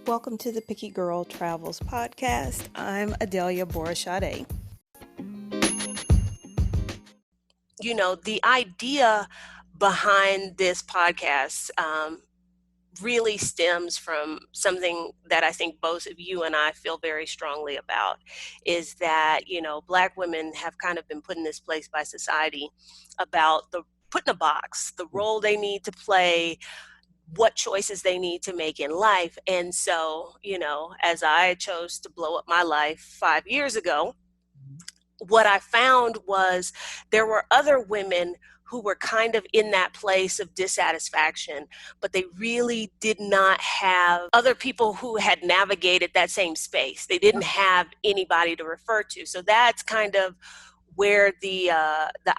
Welcome to the Picky Girl Travels podcast. I'm Adelia Borashade. The idea behind this podcast really stems from something that I think both of you and I feel very strongly about, is that, Black women have kind of been put in this place by society about put in a box, the role they need to play, what choices they need to make in life. And so, as I chose to blow up my life 5 years ago, what I found was there were other women who were kind of in that place of dissatisfaction, but they really did not have other people who had navigated that same space. They didn't have anybody to refer to. So that's kind of where the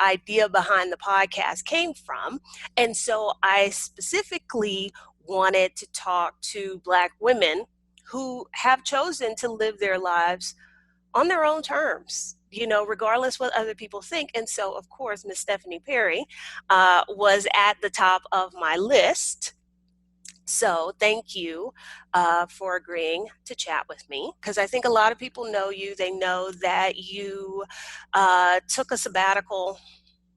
idea behind the podcast came from. And so I specifically wanted to talk to Black women who have chosen to live their lives on their own terms, regardless what other people think. And so, of course, Miss Stephanie Perry was at the top of my list. So thank you for agreeing to chat with me, because I think a lot of people know you. They know that you took a sabbatical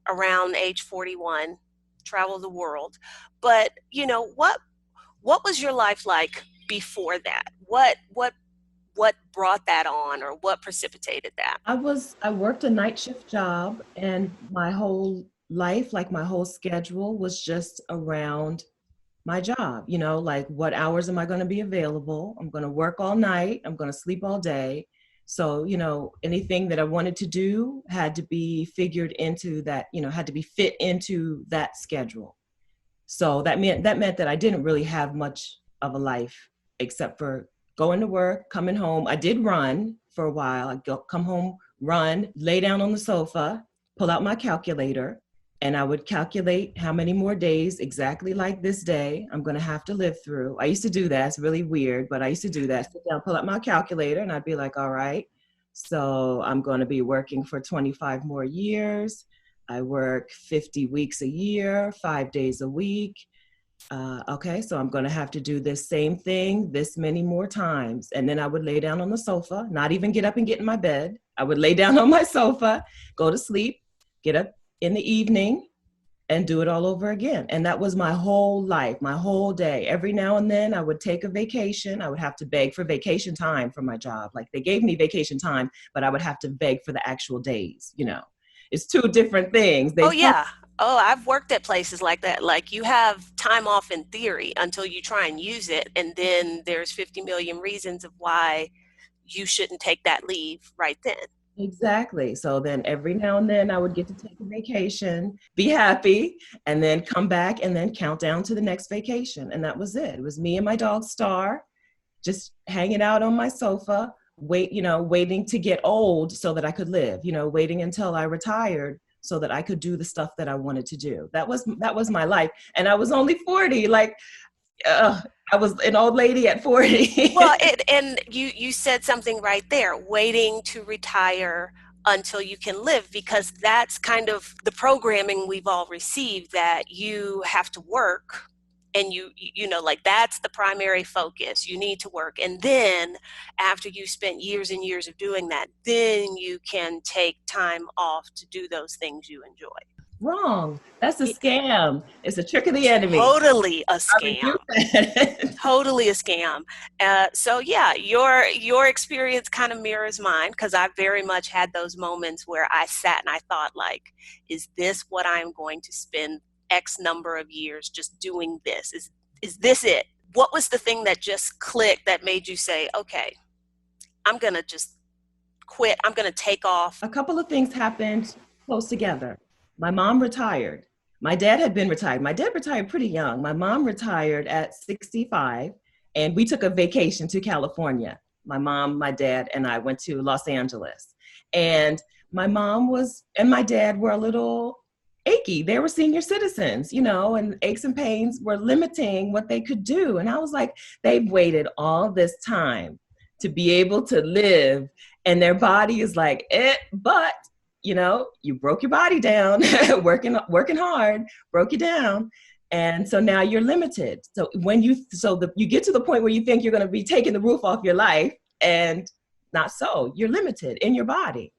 around age 41, traveled the world. But, what was your life like before that? What brought that on, or what precipitated that? I worked a night shift job, and my whole life, like my whole schedule, was just around my job. Like, what hours am I going to be available? I'm going to work all night. I'm going to sleep all day. So, anything that I wanted to do had to be figured into that, had to be fit into that schedule. So that meant that I didn't really have much of a life except for going to work, coming home. I did run for a while. I'd come home, run, lay down on the sofa, pull out my calculator, and I would calculate how many more days exactly like this day I'm going to have to live through. I used to do that. It's really weird, but I used to do that. Sit down, pull out my calculator, and I'd be like, all right, so I'm going to be working for 25 more years. I work 50 weeks a year, 5 days a week. Okay, so I'm going to have to do this same thing this many more times. And then I would lay down on the sofa, not even get up and get in my bed. I would lay down on my sofa, go to sleep, get up in the evening, and do it all over again. And that was my whole life, my whole day. Every now and then I would take a vacation. I would have to beg for vacation time from my job. Like, they gave me vacation time, but I would have to beg for the actual days. It's two different things. Oh, yeah. Oh, I've worked at places like that. Like, you have time off in theory until you try and use it. And then there's 50 million reasons of why you shouldn't take that leave right then. Exactly. So then every now and then I would get to take a vacation, be happy, and then come back and then count down to the next vacation. And that was it. It was me and my dog Star just hanging out on my sofa, waiting to get old so that I could live, waiting until I retired so that I could do the stuff that I wanted to do. That was my life. And I was only 40. Like, I was an old lady at 40. Well, and you said something right there, waiting to retire until you can live, because that's kind of the programming we've all received, that you have to work, and like, that's the primary focus. You need to work. And then after you spent years and years of doing that, then you can take time off to do those things you enjoy. Wrong. That's a scam. It's a trick of the enemy. Totally a scam. Totally a scam. So yeah, your experience kind of mirrors mine, because I very much had those moments where I sat and I thought, like, is this what I'm going to spend X number of years just doing this? Is this it? What was the thing that just clicked that made you say, okay, I'm going to just quit. I'm going to take off? A couple of things happened close together. My mom retired. My dad had been retired. My dad retired pretty young. My mom retired at 65, and we took a vacation to California. My mom, my dad, and I went to Los Angeles. And my mom and my dad were a little achy. They were senior citizens, and aches and pains were limiting what they could do. And I was like, they've waited all this time to be able to live, and their body is like, but you broke your body down, working hard, broke you down. And so now you're limited. So you get to the point where you think you're going to be taking the roof off your life, and not so. You're limited in your body.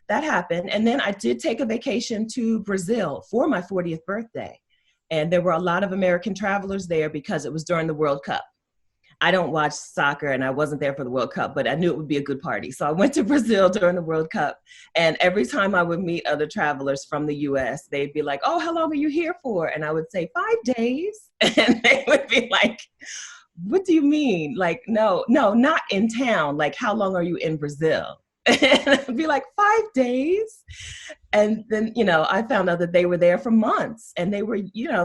That happened. And then I did take a vacation to Brazil for my 40th birthday. And there were a lot of American travelers there because it was during the World Cup. I don't watch soccer and I wasn't there for the World Cup, but I knew it would be a good party. So I went to Brazil during the World Cup. And every time I would meet other travelers from the US, they'd be like, "Oh, how long are you here for?" And I would say, "5 days." And they would be like, "What do you mean?" Like, no, not in town. Like, how long are you in Brazil? And I'd be like, 5 days. And then, I found out that they were there for months, and they were,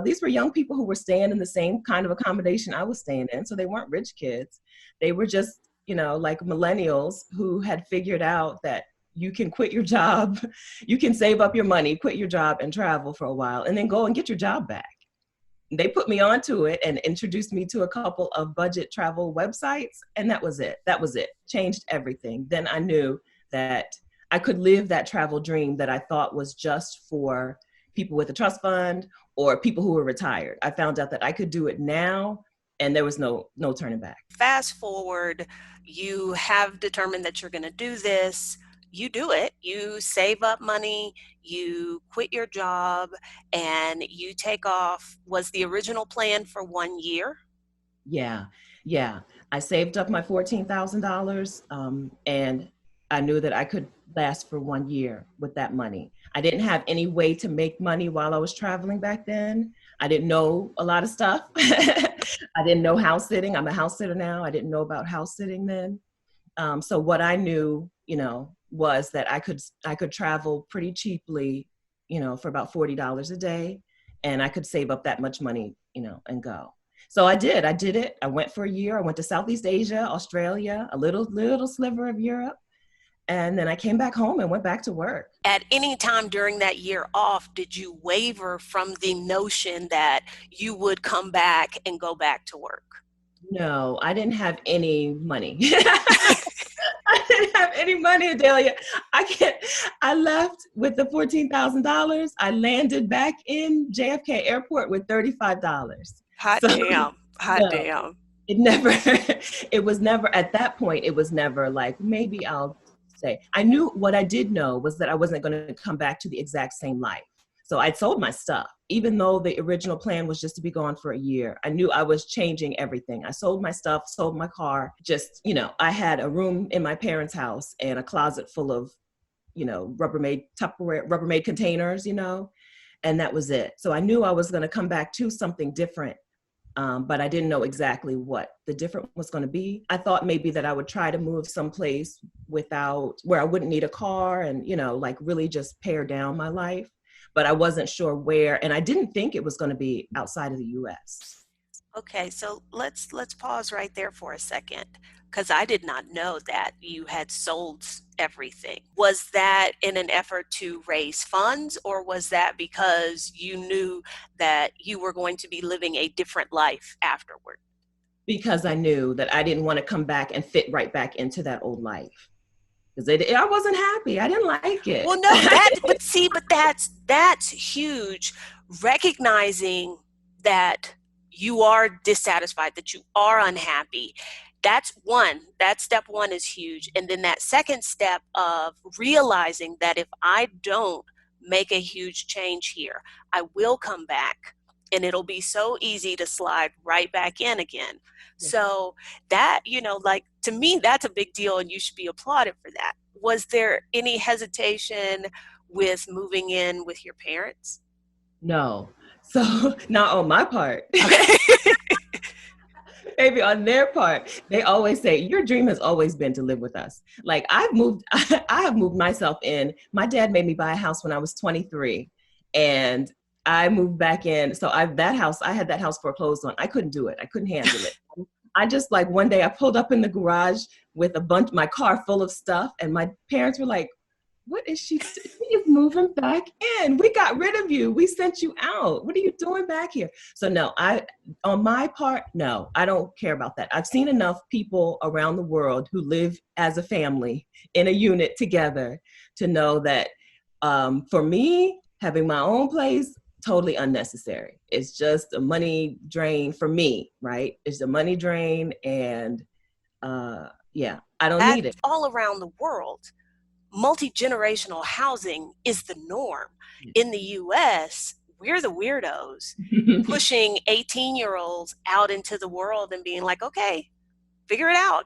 these were young people who were staying in the same kind of accommodation I was staying in. So they weren't rich kids. They were just, like millennials who had figured out that you can quit your job, you can save up your money, quit your job and travel for a while, and then go and get your job back. They put me onto it and introduced me to a couple of budget travel websites. And that was it. That was it. Changed everything. Then I knew that I could live that travel dream that I thought was just for people with a trust fund or people who were retired. I found out that I could do it now, and there was no turning back. Fast forward, you have determined that you're going to do this. You do it. You save up money, you quit your job, and you take off. Was the original plan for 1 year? Yeah, yeah. I saved up my $14,000, and I knew that I could last for 1 year with that money. I didn't have any way to make money while I was traveling back then. I didn't know a lot of stuff. I didn't know house sitting. I'm a house sitter now. I didn't know about house sitting then. So what I knew, was that I could travel pretty cheaply, for about $40 a day, and I could save up that much money, and go. So I did. I did it. I went for a year. I went to Southeast Asia, Australia, a little sliver of Europe, and then I came back home and went back to work. At any time during that year off, did you waver from the notion that you would come back and go back to work? No, I didn't have any money. I didn't have any money, Adelia. I left with the $14,000. I landed back in JFK Airport with $35. Hot So damn. Hot no, damn. it never, it was never, at that point, it was never like, maybe I'll stay. I knew, what I did know was that I wasn't going to come back to the exact same life. So I'd sold my stuff. Even though the original plan was just to be gone for a year, I knew I was changing everything. I sold my stuff, sold my car. Just, I had a room in my parents' house and a closet full of, Rubbermaid Tupperware, Rubbermaid containers, and that was it. So I knew I was going to come back to something different. But I didn't know exactly what the difference was going to be. I thought maybe that I would try to move someplace where I wouldn't need a car and, like really just pare down my life. But I wasn't sure where, and I didn't think it was going to be outside of the US. Okay, so let's pause right there for a second, because I did not know that you had sold everything. Was that in an effort to raise funds, or was that because you knew that you were going to be living a different life afterward? Because I knew that I didn't want to come back and fit right back into that old life. Because I wasn't happy. I didn't like it. Well, no, but that's huge. Recognizing that you are dissatisfied, that you are unhappy. That step one is huge. And then that second step of realizing that if I don't make a huge change here, I will come back and it'll be so easy to slide right back in again. Yeah. So that, like, to me, that's a big deal and you should be applauded for that. Was there any hesitation with moving in with your parents? No. So not on my part. Okay. Maybe on their part, they always say, your dream has always been to live with us. Like I have moved myself in. My dad made me buy a house when I was 23, and I moved back in. So I had that house foreclosed on. I couldn't do it. I couldn't handle it. I just, like, one day I pulled up in the garage with my car full of stuff, and my parents were like, what is she is moving back in. We got rid of you. We sent you out. What are you doing back here? So no, on my part, no, I don't care about that. I've seen enough people around the world who live as a family in a unit together to know that for me, having my own place, totally unnecessary. It's just a money drain for me, right? It's a money drain, and yeah, I don't need That's it. all around the world. Multi-generational housing is the norm. In the US, we're the weirdos pushing 18-year-olds out into the world and being like, okay, figure it out.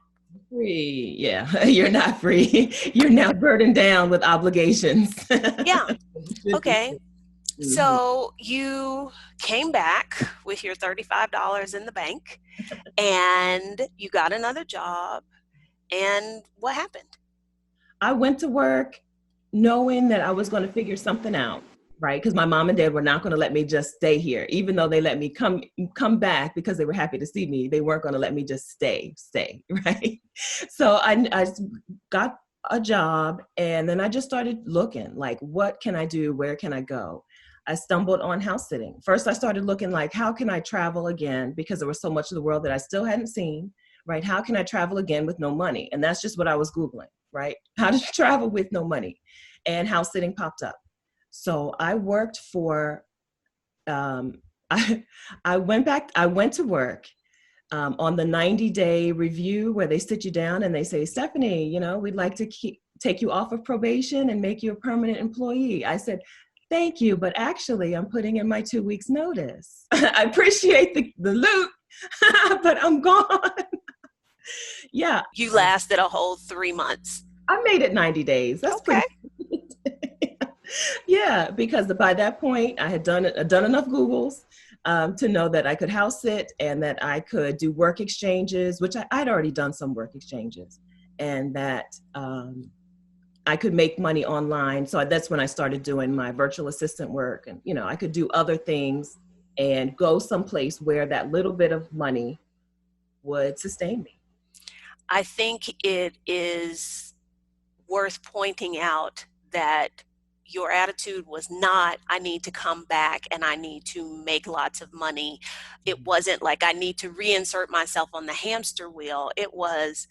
Free. Yeah, you're not free. You're now burdened down with obligations. Yeah. Okay. Mhm. So you came back with your $35 in the bank and you got another job. And what happened? I went to work knowing that I was going to figure something out, right? Because my mom and dad were not going to let me just stay here, even though they let me come back because they were happy to see me. They weren't going to let me just stay, right? So I got a job, and then I just started looking, like, what can I do? Where can I go? I stumbled on house sitting. First, I started looking like, how can I travel again? Because there was so much of the world that I still hadn't seen, right? How can I travel again with no money? And that's just what I was Googling, right? How to travel with no money. And house sitting popped up. So I worked for, um, I, I went to work on the 90-day review where they sit you down and they say, Stephanie, we'd like to take you off of probation and make you a permanent employee. I said, thank you, but actually I'm putting in my 2 weeks notice. I appreciate the loot, but I'm gone. Yeah. You lasted a whole 3 months. I made it 90 days. That's Okay. pretty. Yeah, because by that point I had done enough Googles to know that I could house sit and that I could do work exchanges, which I'd already done some work exchanges, and that I could make money online. So that's when I started doing my virtual assistant work, and I could do other things and go someplace where that little bit of money would sustain me. I think it is worth pointing out that your attitude was not, I need to come back and I need to make lots of money. It wasn't like I need to reinsert myself on the hamster wheel. It was,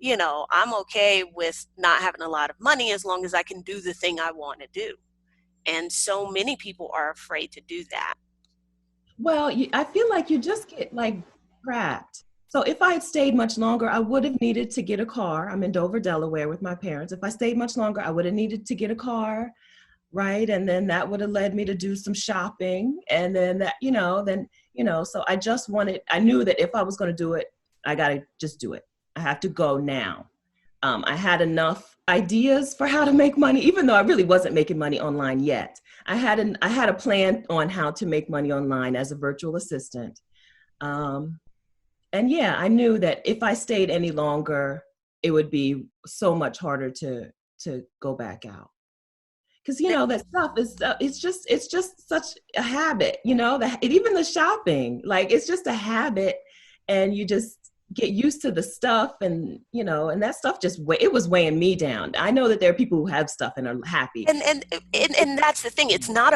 I'm okay with not having a lot of money as long as I can do the thing I want to do. And so many people are afraid to do that. Well, I feel like you just get like trapped. So if I had stayed much longer, I would have needed to get a car. I'm in Dover, Delaware with my parents. If I stayed much longer, I would have needed to get a car, right? And then that would have led me to do some shopping. And then so I knew that if I was going to do it, I got to just do it. I have to go now. I had enough ideas for how to make money, even though I really wasn't making money online yet. I had a plan on how to make money online as a virtual assistant. Um, and yeah, I knew that if I stayed any longer, it would be so much harder to go back out. Because that stuff is it's just such a habit. Even the shopping, like, it's just a habit, and you just get used to the stuff, and that stuff it was weighing me down. I know that there are people who have stuff and are happy. And that's the thing. It's not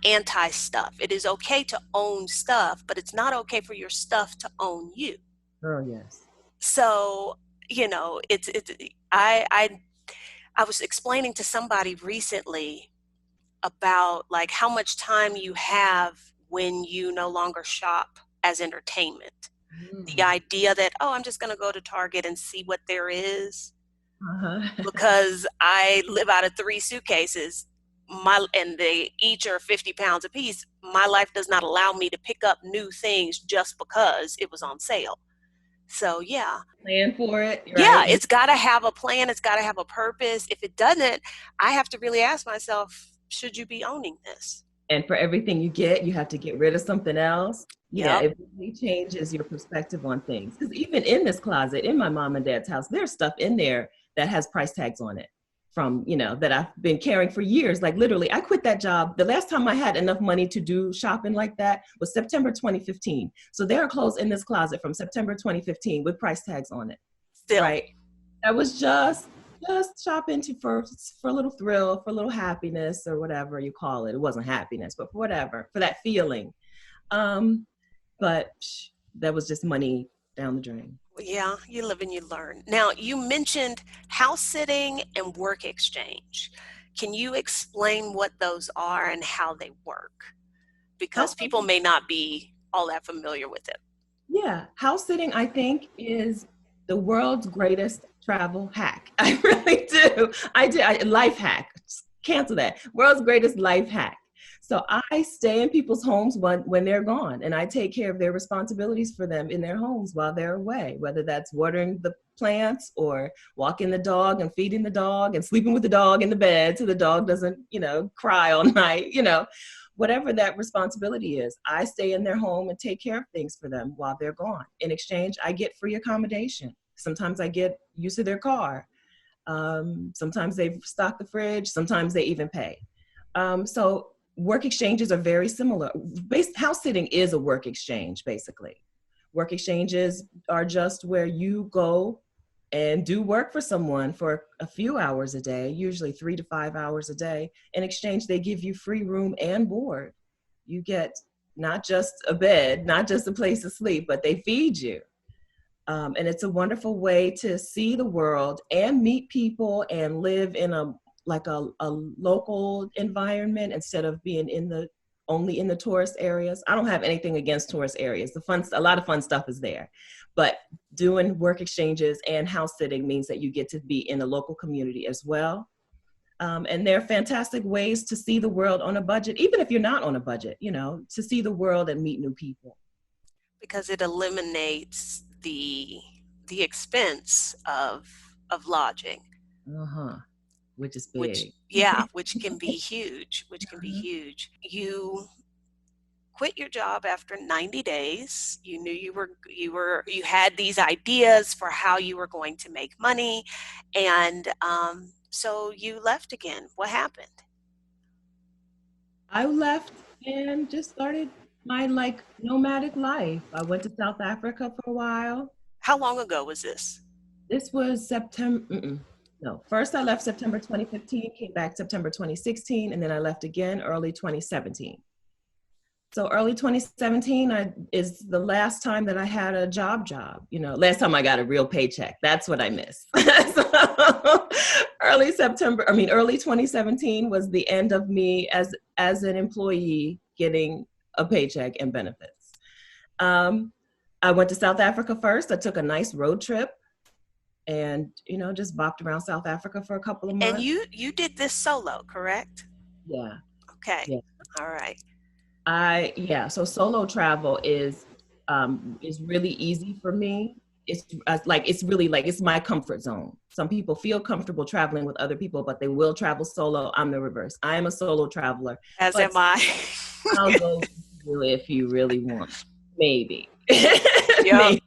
anti stuff. It is okay to own stuff, but it's not okay for your stuff to own you. Oh yes. So, it's I was explaining to somebody recently about like how much time you have when you no longer shop as entertainment. The Mm. idea that, oh, I'm just going to go to Target and see what there is Uh-huh. because I live out of 3 suitcases, and they each are 50 pounds a piece. My life does not allow me to pick up new things just because it was on sale. So yeah, Plan for it, yeah, right? it's got to have a plan. It's got to have a purpose. If it doesn't, I have to really ask myself, should you be owning this? And for everything you get, you have to get rid of something else. Yeah, Yep. it really changes your perspective on things. Because even in this closet, in my mom and dad's house, there's stuff in there that has price tags on it from, that I've been carrying for years. Like, literally, I quit that job. The last time I had enough money to do shopping like that was September 2015. So there are clothes in this closet from September 2015 with price tags on it, Still. right? I was just shopping for a little thrill, for a little happiness, or whatever you call it. It wasn't happiness, but for whatever, for that feeling. Um, but that was just money down the drain. Yeah, you live and you learn. Now, you mentioned house sitting and work exchange. Can you explain what those are and how they work? Because House people may not be all that familiar with it. Yeah, house sitting, I think, is the world's greatest travel hack. I really do. Life hack. Cancel that. World's greatest life hack. So I stay in people's homes when they're gone, and I take care of their responsibilities for them in their homes while they're away, whether that's watering the plants or walking the dog and feeding the dog and sleeping with the dog in the bed so the dog doesn't, cry all night, whatever that responsibility is. I stay in their home and take care of things for them while they're gone. In exchange, I get free accommodation. Sometimes I get use of their car. Sometimes they stock the fridge. Sometimes they even pay. So work exchanges are very similar. House sitting is a work exchange, basically. Work exchanges are just where you go and do work for someone for a few hours a day, usually 3 to 5 hours a day. In exchange, they give you free room and board. You get not just a bed, not just a place to sleep, but they feed you. And it's a wonderful way to see the world and meet people and live in a local environment instead of being only in the tourist areas. I don't have anything against tourist areas. A lot of fun stuff is there, but doing work exchanges and house sitting means that you get to be in a local community as well. And they're fantastic ways to see the world on a budget, even if you're not on a budget, to see the world and meet new people. Because it eliminates the expense of lodging, Uh-huh. Which is which big. yeah, which can be huge, Uh-huh. You quit your job after 90 days. You knew you had these ideas for how you were going to make money, and so you left again. What happened? I left and just started my nomadic life. I went to South Africa for a while. How long ago was this? This was September. No, first I left September 2015, came back September 2016, and then I left again early 2017. So early 2017 is the last time that I had a job. Last time I got a real paycheck. That's what I miss. So early 2017 was the end of me as an employee getting a paycheck and benefits. I went to South Africa first. I took a nice road trip and just bopped around South Africa for a couple of And months. you did this solo, correct? Yeah, Okay. yeah. All right. So solo travel is really easy for me. It's really like it's my comfort zone. Some people feel comfortable traveling with other people, but they will travel solo. I'm the reverse. I am a solo traveler, As am but I. I'll go with you if you really want. Maybe. Yep. Maybe.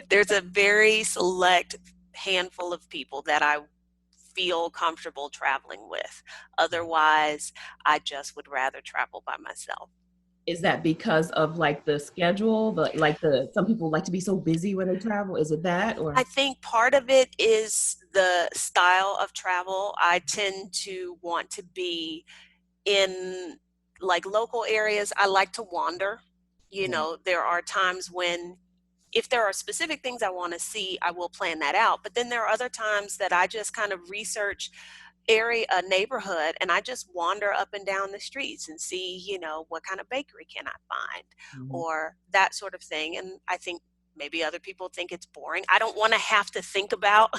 There's a very select handful of people that I feel comfortable traveling with. Otherwise, I just would rather travel by myself. Is that because of like the schedule? The some people like to be so busy when they travel. Is it that I or? think part of it is the style of travel. I tend to want to be in like local areas. I like to wander. Yeah. There are times when if there are specific things I want to see, I will plan that out. But then there are other times that I just kind of research a neighborhood, and I just wander up and down the streets and see, what kind of bakery can I find, Mhm. or that sort of thing. And I think maybe other people think it's boring. I don't want to have to think about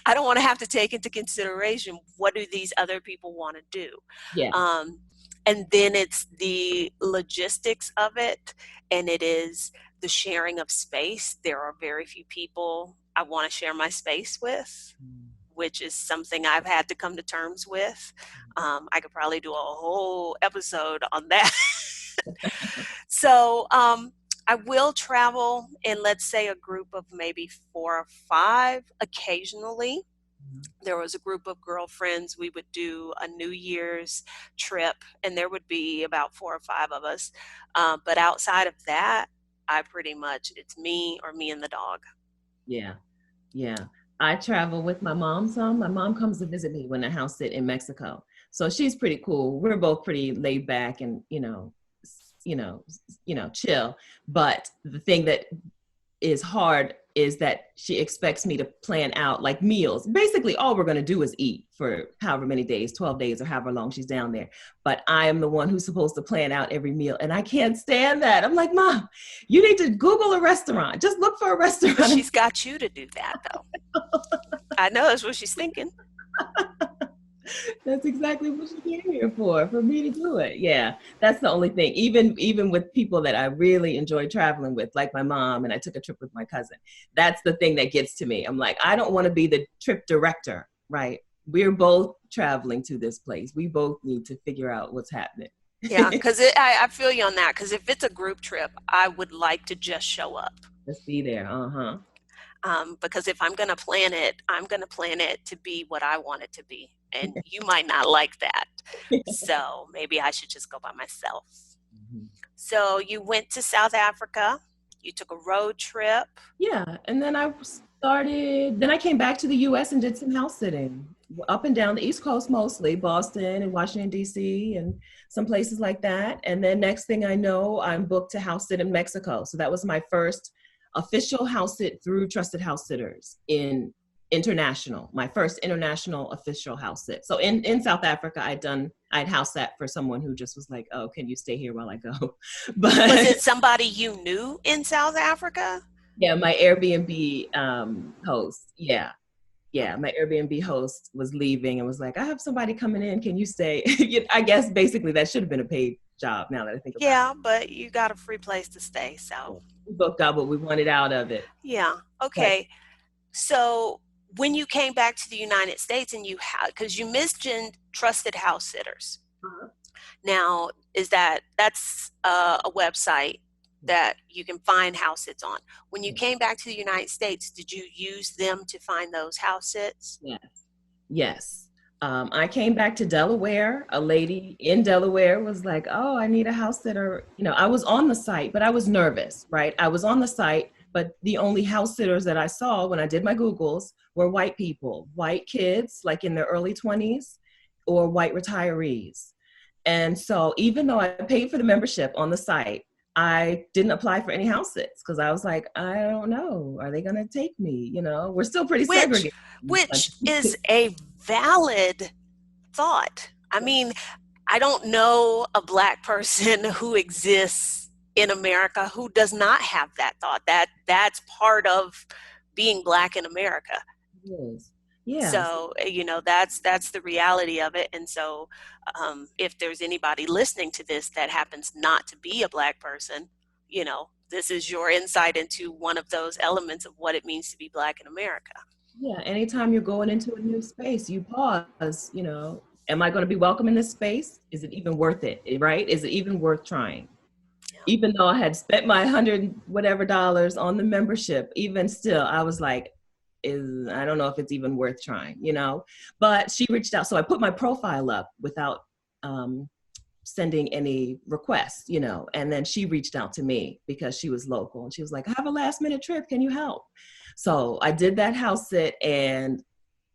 I don't want to have to take into consideration what do these other people want to do. Yeah. um, and then it's the logistics of it, and it is the sharing of space. There are very few people I want to share my space with, which is something I've had to come to terms with. I could probably do a whole episode on that. So I will travel in, let's say, a group of maybe 4 or 5 occasionally. There was a group of girlfriends. We would do a New Year's trip, and there would be about 4 or 5 of us. But outside of that, it's me or me and the dog. Yeah. Yeah. I travel with my mom some. My mom comes to visit me when I house sit in Mexico. So she's pretty cool. We're both pretty laid back and, chill. But the thing that is hard is that she expects me to plan out like meals. Basically, all we're going to do is eat for however many days, 12 days or however long she's down there. But I am the one who's supposed to plan out every meal. And I can't stand that. I'm like, Mom, you need to Google a restaurant. Just look for a But restaurant. she's got you to do that, though. I know that's what she's thinking. That's exactly what she came here for me to do it. Yeah, that's the only thing. Even with people that I really enjoy traveling with, like my mom, and I took a trip with my cousin. That's the thing that gets to me. I'm like, I don't want to be the trip director, right? We're both traveling to this place. We both need to figure out what's happening. Yeah, because I feel you on that. Because if it's a group trip, I would like to just show up. Let's be there. Uh-huh. Because if I'm going to plan it, I'm going to plan it to be what I want it to be. And you might not like that. So maybe I should just go by myself. Mhm. So you went to South Africa. You took a road trip. Yeah, and then I came back to the US and did some house sitting up and down the East Coast, mostly Boston and Washington, D.C., and some places like that. And then next thing I know, I'm booked to house sit in Mexico. So that was my first official house sit through Trusted House Sitters in international, my first international official house sit. So in South Africa, I'd house sat for someone who just was like, oh, can you stay here while I go? Was But it somebody you knew in South Africa? yeah, my Airbnb host. Yeah, my Airbnb host was leaving and was like, I have somebody coming in. Can you stay? I guess basically that should have been a paid job now that I think about Yeah, but you got a free place to stay. it. So, We booked out what we wanted out of it. yeah. But Okay. So when you came back to the United States and you had, because you mentioned Trusted House Sitters. uh, Now, that's a website that you can find house sits on. When you came back to the United States, did you use them to find those house sits? yes, yes. I came back to Delaware. A lady in Delaware was like, oh, I need a house sitter. I was on the site, but I was nervous, right? I was on the site, but the only house sitters that I saw when I did my Googles were white people, white kids, like in their early 20s, or white retirees. And so even though I paid for the membership on the site, I didn't apply for any house sits because I was like, I don't know. Are they going to take me? We're still pretty Which segregated in this which country. is a valid thought. I mean, I don't know a Black person who exists in America who does not have that thought. That's part of being Black in America. Yes. Yes. So that's the reality of it. And so if there's anybody listening to this that happens not to be a Black person, this is your insight into one of those elements of what it means to be Black in America. Yeah. Anytime you're going into a new space, you pause, am I going to be welcome in this space? Is it even worth it? Right? Is it even worth trying? Yeah. Even though I had spent my $100 whatever on the membership, even still, I was like, I don't know if it's even worth trying, but she reached out. So I put my profile up without sending any requests, and then she reached out to me because she was local and she was like, I have a last minute trip. Can you help? So I did that house sit and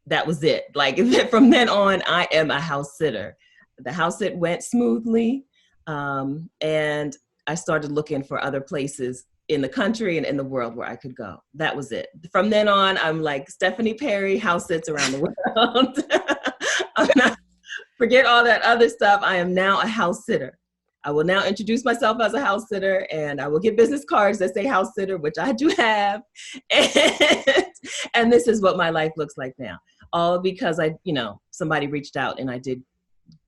that was it. Like from then on, I am a house sitter. The house sit went smoothly. And I started looking for other places in the country and in the world where I could go. That was it. From then on, I'm like Stephanie Perry, house sits around the world. I'm not, forget all that other stuff. I am now a house sitter. I will now introduce myself as a house sitter and I will get business cards that say house sitter, which I do have. And this is what my life looks like now. All because somebody reached out and I did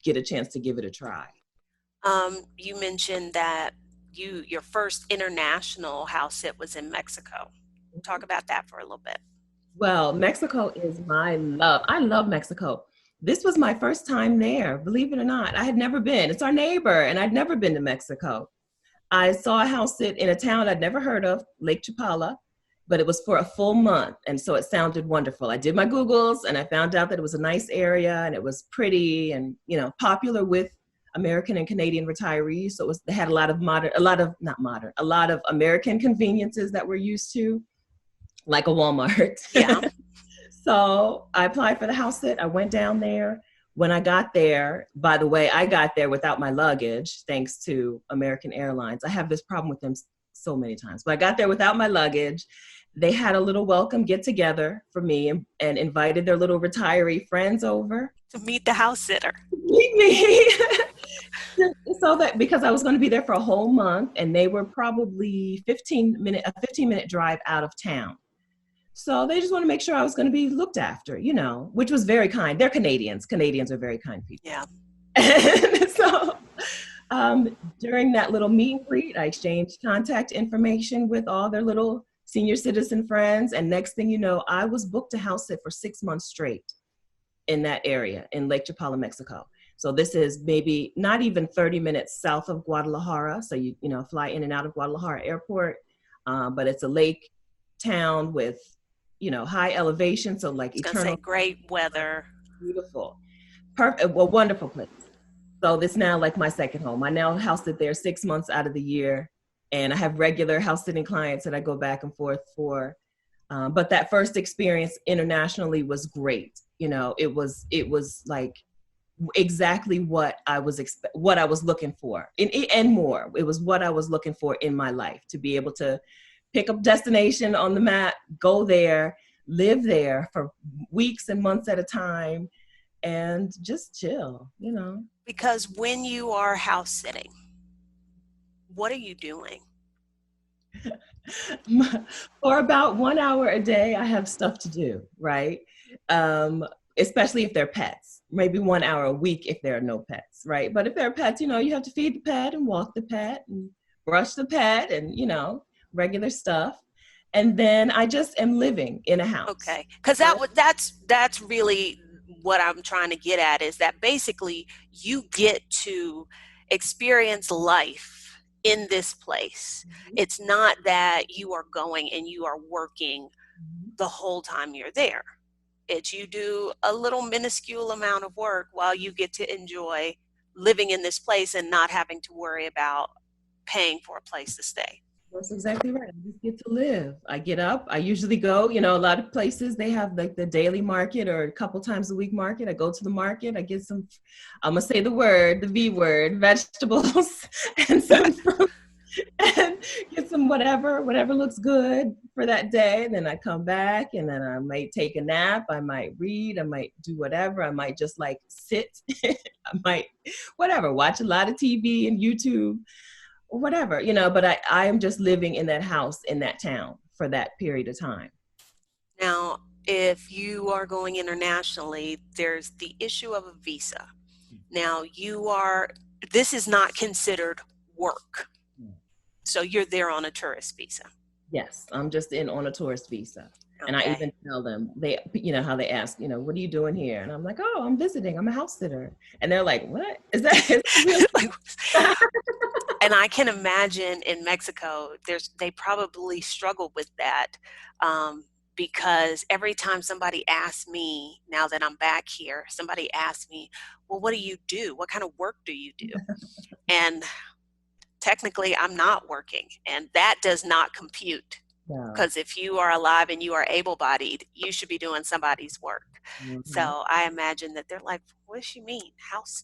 get a chance to give it a try. You mentioned that your first international house sit was in Mexico. Talk about that for a little bit. Well, Mexico is my love. I love Mexico. This was my first time there, believe it or not. I had never been. It's our neighbor, and I'd never been to Mexico. I saw a house sit in a town I'd never heard of, Lake Chapala, but it was for a full month, and so it sounded wonderful. I did my Googles, and I found out that it was a nice area, and it was pretty, and popular with American and Canadian retirees. So they had a lot of American conveniences that we're used to, like a Walmart. Yeah. So I applied for the house sit. I went down there. When I got there, by the way, I got there without my luggage, thanks to American Airlines. I have this problem with them so many times. But I got there without my luggage. They had a little welcome get together for me and invited their little retiree friends over To meet the house sitter. to meet me. So that because I was going to be there for a whole month and they were probably 15-minute drive out of town. So they just want to make sure I was going to be looked after, which was very kind. They're Canadians. Canadians are very kind people. Yeah. And so during that little meet and greet, I exchanged contact information with all their little senior citizen friends. And next thing you know, I was booked to house sit for 6 months straight in that area in Lake Chapala, Mexico. So this is maybe not even 30 minutes south of Guadalajara. So you fly in and out of Guadalajara Airport, but it's a lake town with high elevation. So like I was going to say eternal great weather. beautiful, perfect, well, wonderful place. So this now like my second home. I now house sit there 6 months out of the year, and I have regular house sitting clients that I go back and forth for. But that first experience internationally was great. It was like exactly what I was looking for, and more. It was what I was looking for in my life, to be able to pick up destination on the map, go there, live there for weeks and months at a time, and just chill. Because when you are house sitting, what are you doing? For about 1 hour a day, I have stuff to do, right? Um, Especially if they're pets. Maybe 1 hour a week if there are no pets, right? But if there are pets, you have to feed the pet and walk the pet and brush the pet and, regular stuff. And then I just am living in a house. Okay, because that's really what I'm trying to get at, is that basically you get to experience life in this place. It's not that you are going and you are working the whole time you're there. It's you do a little minuscule amount of work while you get to enjoy living in this place and not having to worry about paying for a place to stay. That's exactly right. I just get to live. I get up. I usually go, a lot of places they have like the daily market or a couple times a week market. I go to the market. I get some, I'm going to say the V word, vegetables and some fruit and get some whatever looks good for that day. And then I come back and then I might take a nap. I might read. I might do whatever. I might just like sit. I might, whatever, watch a lot of TV and YouTube or whatever, but I am just living in that house in that town for that period of time. Now, if you are going internationally, there's the issue of a visa. Now, this is not considered work. So you're there on a tourist visa. Yes, I'm just on a tourist visa. Okay. And I even tell them, how they ask, what are you doing here? And I'm like, oh, I'm visiting. I'm a house sitter. And they're like, what? Is that real? And I can imagine in Mexico, they probably struggle with that, because every time somebody asks me, now that I'm back here, somebody asks me, well, what do you do? What kind of work do you do? And technically, I'm not working, and that does not compute. Because if you are alive and you are able-bodied, you should be doing somebody's work. Mm-hmm. So I imagine that they're like, what does she mean? House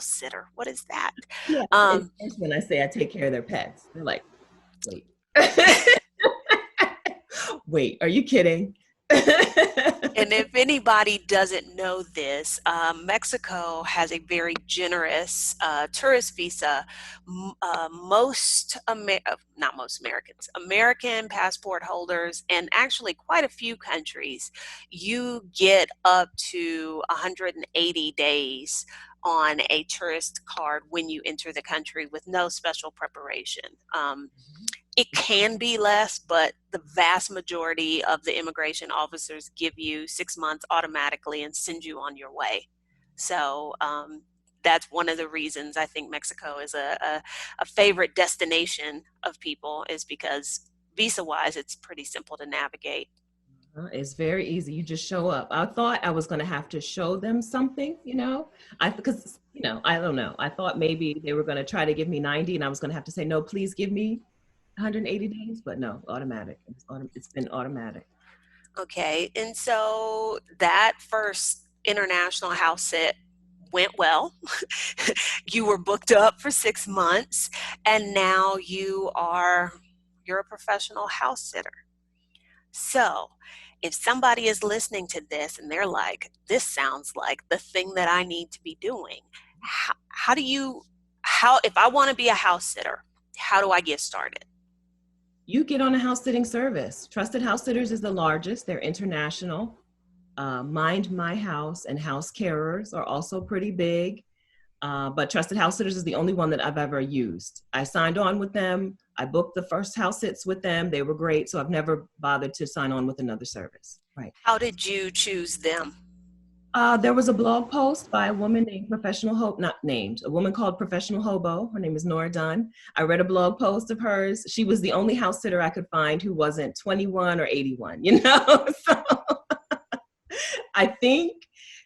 sitter? What is that? Yeah, when I say I take care of their pets, they're like, wait. Wait, are you kidding? And if anybody doesn't know this, Mexico has a very generous tourist visa. Not most Americans, American passport holders, and actually quite a few countries, you get up to 180 days on a tourist card when you enter the country with no special preparation. It can be less, but the vast majority of the immigration officers give you 6 months automatically and send you on your way. So that's one of the reasons I think Mexico is a favorite destination of people, is because visa-wise, it's pretty simple to navigate. It's very easy. You just show up. I thought I was going to have to show them something, because, I don't know. I thought maybe they were going to try to give me 90 and I was going to have to say, no, please give me 180 days, but no, automatic. It's been automatic. Okay, and so that first international house sit went well. You were booked up for 6 months, and now you are You're a professional house sitter. So if somebody is listening to this and they're like, this sounds like the thing that I need to be doing, how do you, if I want to be a house sitter, how do I get started? You get on a house sitting service. Trusted House Sitters is the largest. They're international. Mind My House and House Carers are also pretty big. But Trusted House Sitters is the only one that I've ever used. I signed on with them. I booked the first house sits with them. They were great. So I've never bothered to sign on with another service. Right. How did you choose them? There was a blog post by a woman named Professional Hope, not named, a woman called Professional Hobo. Her name is Nora Dunn. I read a blog post of hers. She was the only house sitter I could find who wasn't 21 or 81, you know? So I think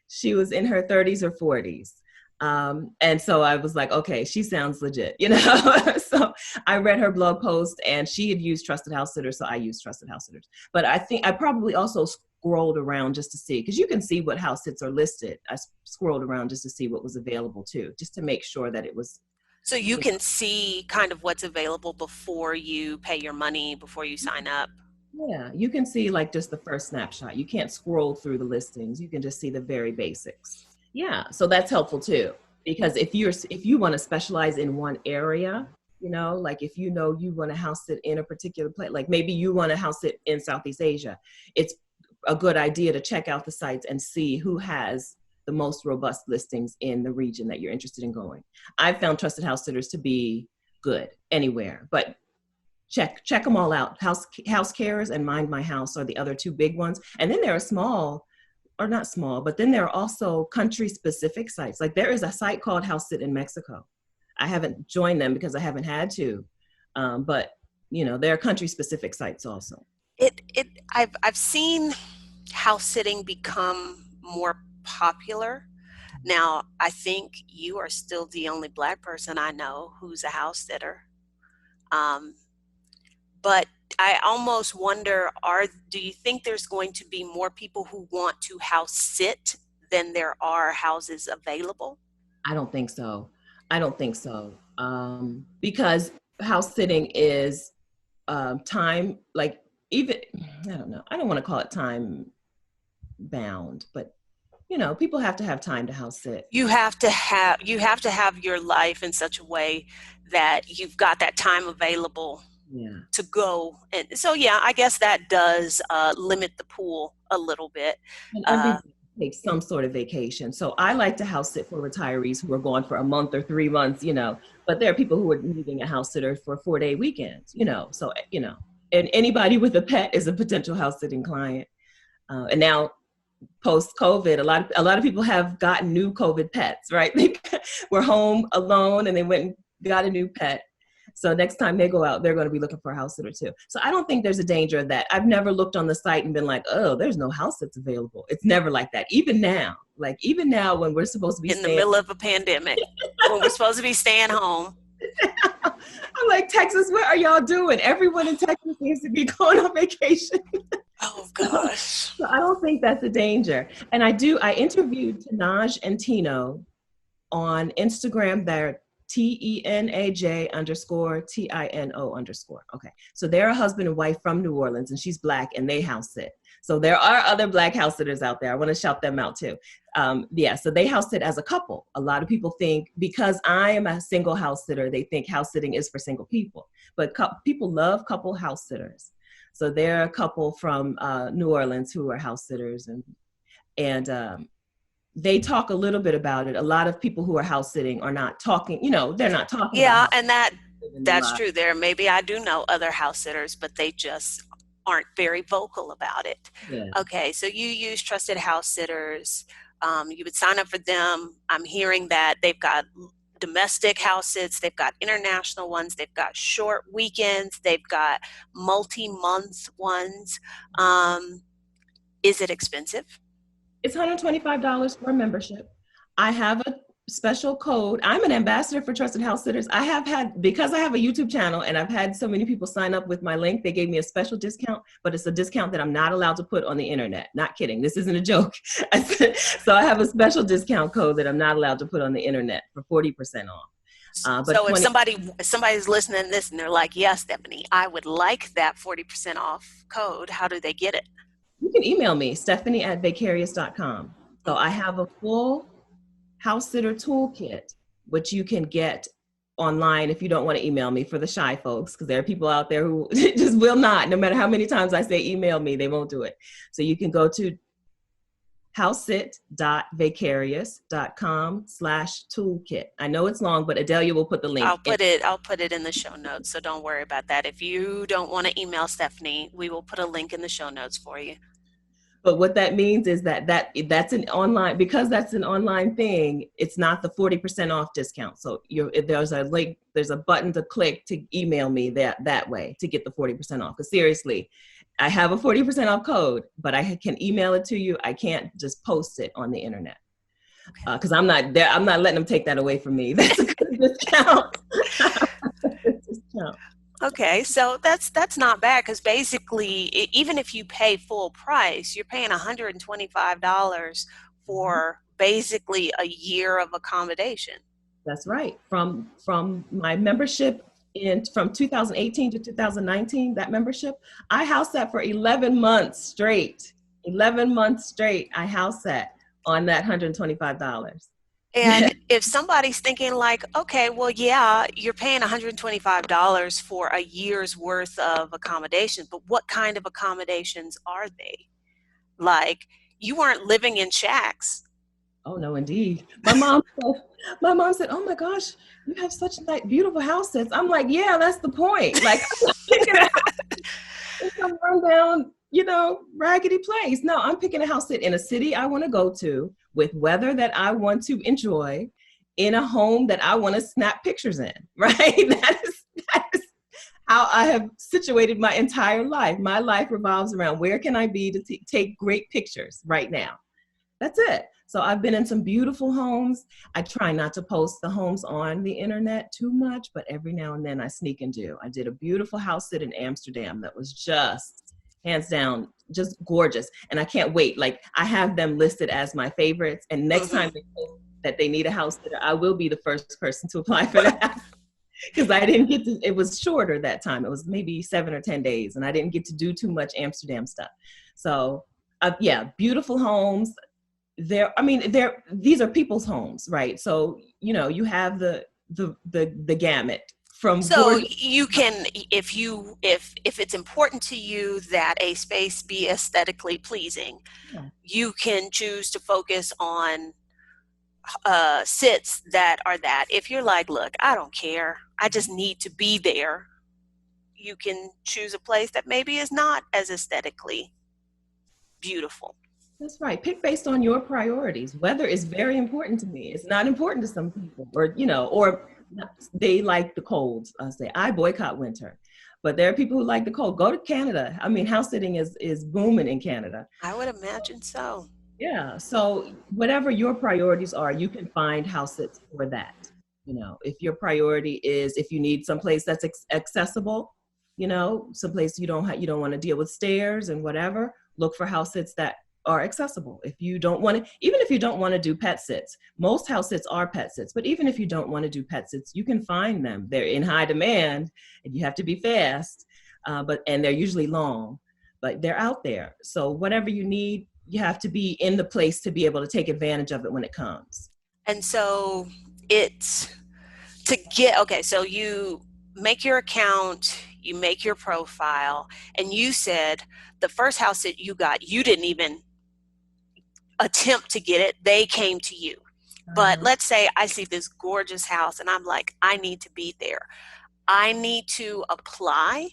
she was in her 30s or 40s. And so I was like, okay, she sounds legit, you know? So I read her blog post and she had used Trusted House Sitters. So I used Trusted House Sitters. But I think I probably also scrolled around just to see, because you can see what house sits are listed. I scrolled around just to see what was available too, just to make sure that it was. So you can see kind of what's available before you pay your money, before you sign up. Yeah, you can see like just the first snapshot. You can't scroll through the listings. You can just see the very basics. Yeah, so that's helpful too, because if you want to specialize in one area, you know, like if you know you want to house sit in a particular place, like maybe you want to house sit in Southeast Asia, it's a good idea to check out the sites and see who has the most robust listings in the region that you're interested in going. I've found Trusted House Sitters to be good anywhere, but check them all out. House Carers and Mind My House are the other two big ones. And then there are small, or not small, but then there are also country specific sites. Like there is a site called House Sit in Mexico. I haven't joined them because I haven't had to, but you know, there are country specific sites also. I've seen house sitting become more popular. Now, I think you are still the only Black person I know who's a house sitter. But I almost wonder, do you think there's going to be more people who want to house sit than there are houses available? I don't think so. I don't think so. Because house sitting is time, like even, I don't know, I don't want to call it time bound, but you know, people have to have time to house sit. You have to have your life in such a way that you've got that time available to go. And so, yeah, I guess that does limit the pool a little bit. And everybody takes some sort of vacation. So I like to house sit for retirees who are gone for a month or 3 months, you know, but there are people who are needing a house sitter for 4-day weekends, you know, so, you know, and anybody with a pet is a potential house sitting client. And now post COVID, a lot of people have gotten new COVID pets, right? They were home alone and they went and got a new pet. So next time they go out, they're going to be looking for a house sitter too. So I don't think there's a danger of that. I've never looked on the site and been like, oh, there's no house that's available. It's never like that. Even now when we're supposed to be in the middle of a pandemic, when we're supposed to be staying home. I'm like, Texas, what are y'all doing? Everyone in Texas seems to be going on vacation. Oh gosh. So I don't think that's a danger. And I interviewed Tanaj and Tino on Instagram. They're TENAJ _ TINO_. Okay. So they're a husband and wife from New Orleans and she's Black and they house sit. So there are other Black house sitters out there. I want to shout them out too. So they house sit as a couple. A lot of people think because I am a single house sitter, they think house sitting is for single people. But people love couple house sitters. So they're a couple from New Orleans who are house sitters and they talk a little bit about it. A lot of people who are house sitting are not talking, you know, they're not talking. Yeah, and that's true. Maybe I do know other house sitters, but they just aren't very vocal about it. Yeah. Okay, so you use Trusted House Sitters. You would sign up for them. I'm hearing that they've got domestic house sits, they've got international ones, they've got short weekends, they've got multi-month ones. Is it expensive? It's $125 for a membership. I have a special code. I'm an ambassador for Trusted House Sitters. Because I have a YouTube channel and I've had so many people sign up with my link, they gave me a special discount, but it's a discount that I'm not allowed to put on the internet. Not kidding. This isn't a joke. So I have a special discount code that I'm not allowed to put on the internet for 40% off. But So if somebody's listening to this and they're like, "Yeah, Stephanie, I would like that 40% off code," how do they get it? you can email me, Stephanie@vicarious.com. So I Okay. have a full house sitter toolkit, which you can get online if you don't want to email me, for the shy folks, because there are people out there who just will not, no matter how many times I say email me, they won't do it. So you can go to housesit.vicarious.com/toolkit. I know it's long, but Adelia will put the link in. I'll put it in the show notes, so don't worry about that. If you don't want to email Stephanie, we will put a link in the show notes for you. But what that means is that's an online, because that's an online thing, it's not the 40% off discount. So there's a link, there's a button to click to email me that way to get the 40% off. Because seriously, I have a 40% off code, but I can email it to you. I can't just post it on the internet. Okay. Because I'm not there. I'm not letting them take that away from me. That's a good discount. Discount. Okay, so that's not bad, because basically, even if you pay full price, you're paying $125 Mhm. for basically a year of accommodation. That's right. From my membership from 2018 to 2019, that membership, I house sat for 11 months straight. 11 months straight, I house sat on that $125. And if somebody's thinking like, okay, well, yeah, you're paying $125 for a year's worth of accommodations, but what kind of accommodations are they? Like, you aren't living in shacks. Oh no, indeed. My mom said, "Oh my gosh, you have such nice, beautiful house sets." I'm like, "Yeah, that's the point." Like, I'm not picking a house in some rundown, raggedy place. No, I'm picking a house sit in a city I want to go to, with weather that I want to enjoy, in a home that I want to snap pictures in. Right? That is how I have situated my entire life. My life revolves around where can I be to take great pictures right now. That's it. So I've been in some beautiful homes. I try not to post the homes on the internet too much, but every now and then I sneak and do. I did a beautiful house sit in Amsterdam that was just hands down just gorgeous. And I can't wait. Like, I have them listed as my favorites. And next Hmm. time they post that they need a house sitter, I will be the first person to apply for that. Because I didn't get to, it was shorter that time. It was maybe 7 or 10 days, and I didn't get to do too much Amsterdam stuff. So yeah, beautiful homes. These are people's homes, right? So you have the gamut from So gorgeous. you can, if it's important to you that a space be aesthetically pleasing, Yeah, you can choose to focus on sits that are that. If you're like, look, I don't care, I just need to be there, you can choose a place that maybe is not as aesthetically beautiful. that's right. Pick based on your priorities. Weather is very important to me. It's not important to some people, or they like the cold. I say I boycott winter, but there are people who like the cold. Go to Canada. I mean, house sitting is booming in Canada. I would imagine so. Yeah. So whatever your priorities are, you can find house sits for that. If your priority is, if you need someplace that's accessible, someplace you don't want to deal with stairs and whatever, look for house sits that are accessible. If you don't want to, even if you don't want to do pet sits, most house sits are pet sits, but even if you don't want to do pet sits, you can find them. They're in high demand and you have to be fast, and they're usually long, but they're out there. So whatever you need, you have to be in the place to be able to take advantage of it when it comes. And so it's to get, okay, so you make your account, you make your profile, and you said the first house that you got, you didn't even attempt to get it, they came to you. But Uh-huh. let's say I see this gorgeous house and I'm like, I need to be there. I need to apply,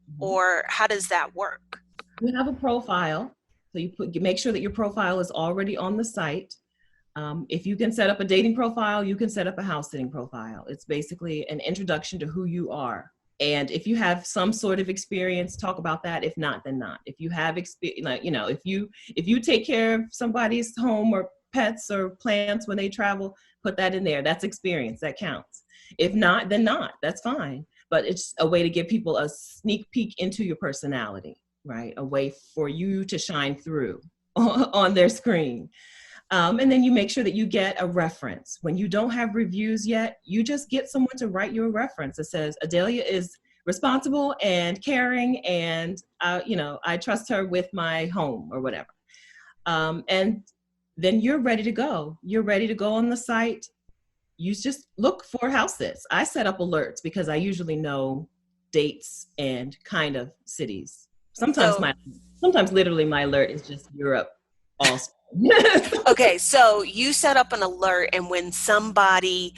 Mhm. or how does that work? You have a profile, so you make sure that your profile is already on the site. If you can set up a dating profile, you can set up a house sitting profile. It's basically an introduction to who you are. And if you have some sort of experience, talk about that. If not, then not. If you have experience, if you take care of somebody's home or pets or plants when they travel, put that in there. That's experience. That counts. If not, then not. That's fine. But it's a way to give people a sneak peek into your personality, right? A way for you to shine through on their screen. And then you make sure that you get a reference. When you don't have reviews yet, you just get someone to write you a reference that says Adelia is responsible and caring, and I trust her with my home or whatever. And then you're ready to go. You're ready to go on the site. You just look for houses. I set up alerts because I usually know dates and kind of cities. Sometimes So, my sometimes literally my alert is just Europe also. okay, so you set up an alert, and when somebody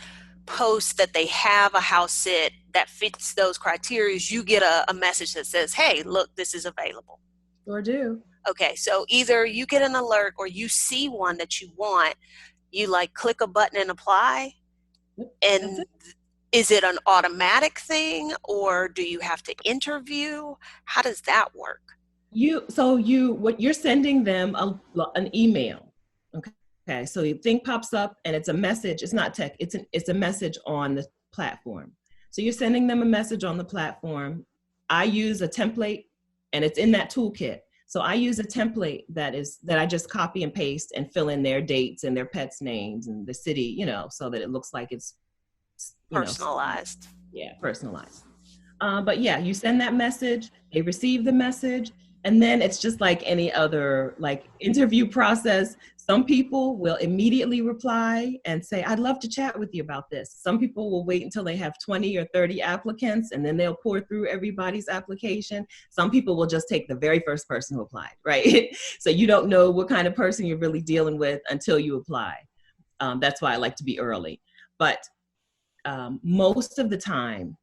posts that they have a house sit that fits those criteria, you get a message that says, hey, look, this is available. Sure do. Okay, so either you get an alert or you see one that you want, you like click a button and apply. Yep, that's And it. is it an automatic thing or do you have to interview? How does that work? What you're sending them an email. Okay. Okay. So the thing pops up and it's a message. It's not tech. It's a message on the platform. So you're sending them a message on the platform. I use a template and it's in that toolkit. So I use a template that I just copy and paste and fill in their dates and their pets' names and the city, so that it looks like it's, you know, Personalized. yeah, personalized. But yeah, you send that message, they receive the message, and then it's just like any other like interview process. Some people will immediately reply and say, I'd love to chat with you about this. Some people will wait until they have 20 or 30 applicants and then they'll pour through everybody's application. Some people will just take the very first person who applied, right? So you don't know what kind of person you're really dealing with until you apply. That's why I like to be early. But most of the time,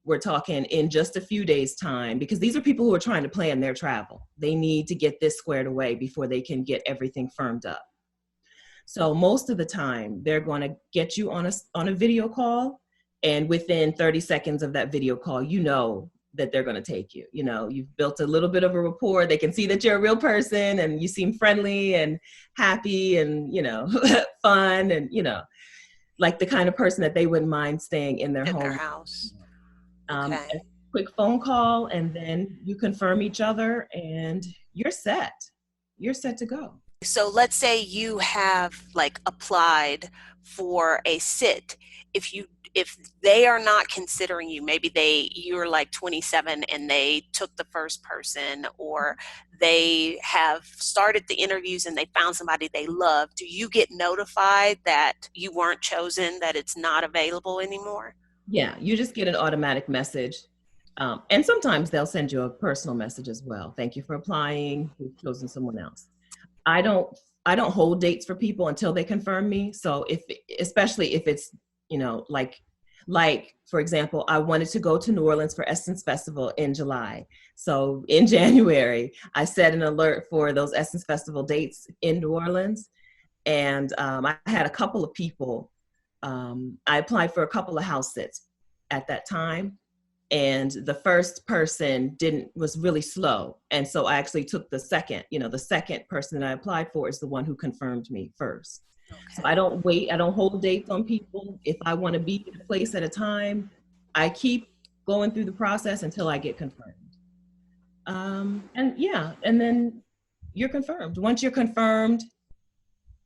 we're talking in just a few days' time, because these are people who are trying to plan their travel. They need to get this squared away before they can get everything firmed up. So most of the time, they're going to get you on a video call, and within 30 seconds of that video call, you know that they're going to take you. You've built a little bit of a rapport. They can see that you're a real person and you seem friendly and happy and, fun and, like the kind of person that they wouldn't mind staying in their In their home. house. A Okay. quick phone call, and then you confirm each other, and you're set. You're set to go. So let's say you have like applied for a sit. If they are not considering you, maybe you're like 27 and they took the first person, or they have started the interviews and they found somebody they love, do you get notified that you weren't chosen, that it's not available anymore? Yeah, you just get an automatic message. And sometimes they'll send you a personal message as well. Thank you for applying. We've chosen someone else. I don't I don't hold dates for people until they confirm me. So especially if it's, like for example, I wanted to go to New Orleans for Essence Festival in July. So in January, I set an alert for those Essence Festival dates in New Orleans. And I had a couple of people. I applied for a couple of house sits at that time, and the first person didn't was really slow, and so I actually took the second person that I applied for is the one who confirmed me first. So Okay. I don't hold dates on people. If I want to be in a place at a time, I keep going through the process until I get confirmed. And yeah, and then you're confirmed. Once you're confirmed,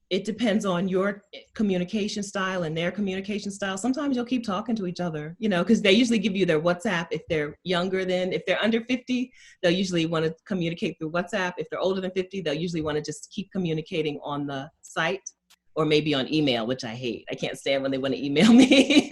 it depends on your communication style and their communication style. Sometimes you'll keep talking to each other, because they usually give you their WhatsApp. If they're under 50, they'll usually want to communicate through WhatsApp. If they're older than 50, they'll usually want to just keep communicating on the site or maybe on email, which I hate. I can't stand when they want to email me.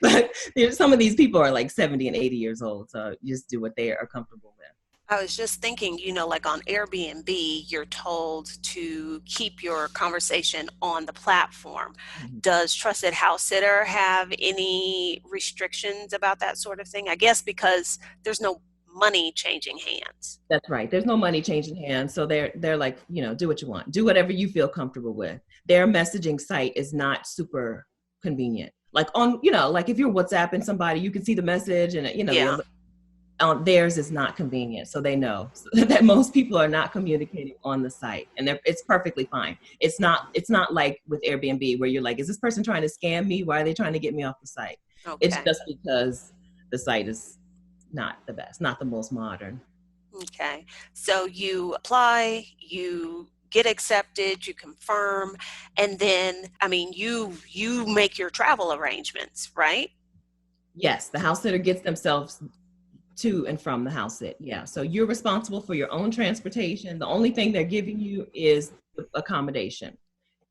But some of these people are like 70 and 80 years old. So you just do what they are comfortable with. I was just thinking, like on Airbnb, you're told to keep your conversation on the platform. Mhm. Does Trusted House Sitter have any restrictions about that sort of thing? I guess because there's no money changing hands. That's right. There's no money changing hands. So they're like, do what you want. Do whatever you feel comfortable with. Their messaging site is not super convenient. Like like if you're WhatsApping somebody, you can see the message and Yeah. theirs is not convenient. So they know that most people are not communicating on the site, and it's perfectly fine. It's not like with Airbnb where you're like, is this person trying to scam me? Why are they trying to get me off the site? It's Okay. just because the site is not the best, not the most modern. Okay. So you apply, you get accepted, you confirm, and then, I mean, you make your travel arrangements, right? Yes, the house sitter gets themselves to and from the house sit. Yeah. So you're responsible for your own transportation. The only thing they're giving you is the accommodation.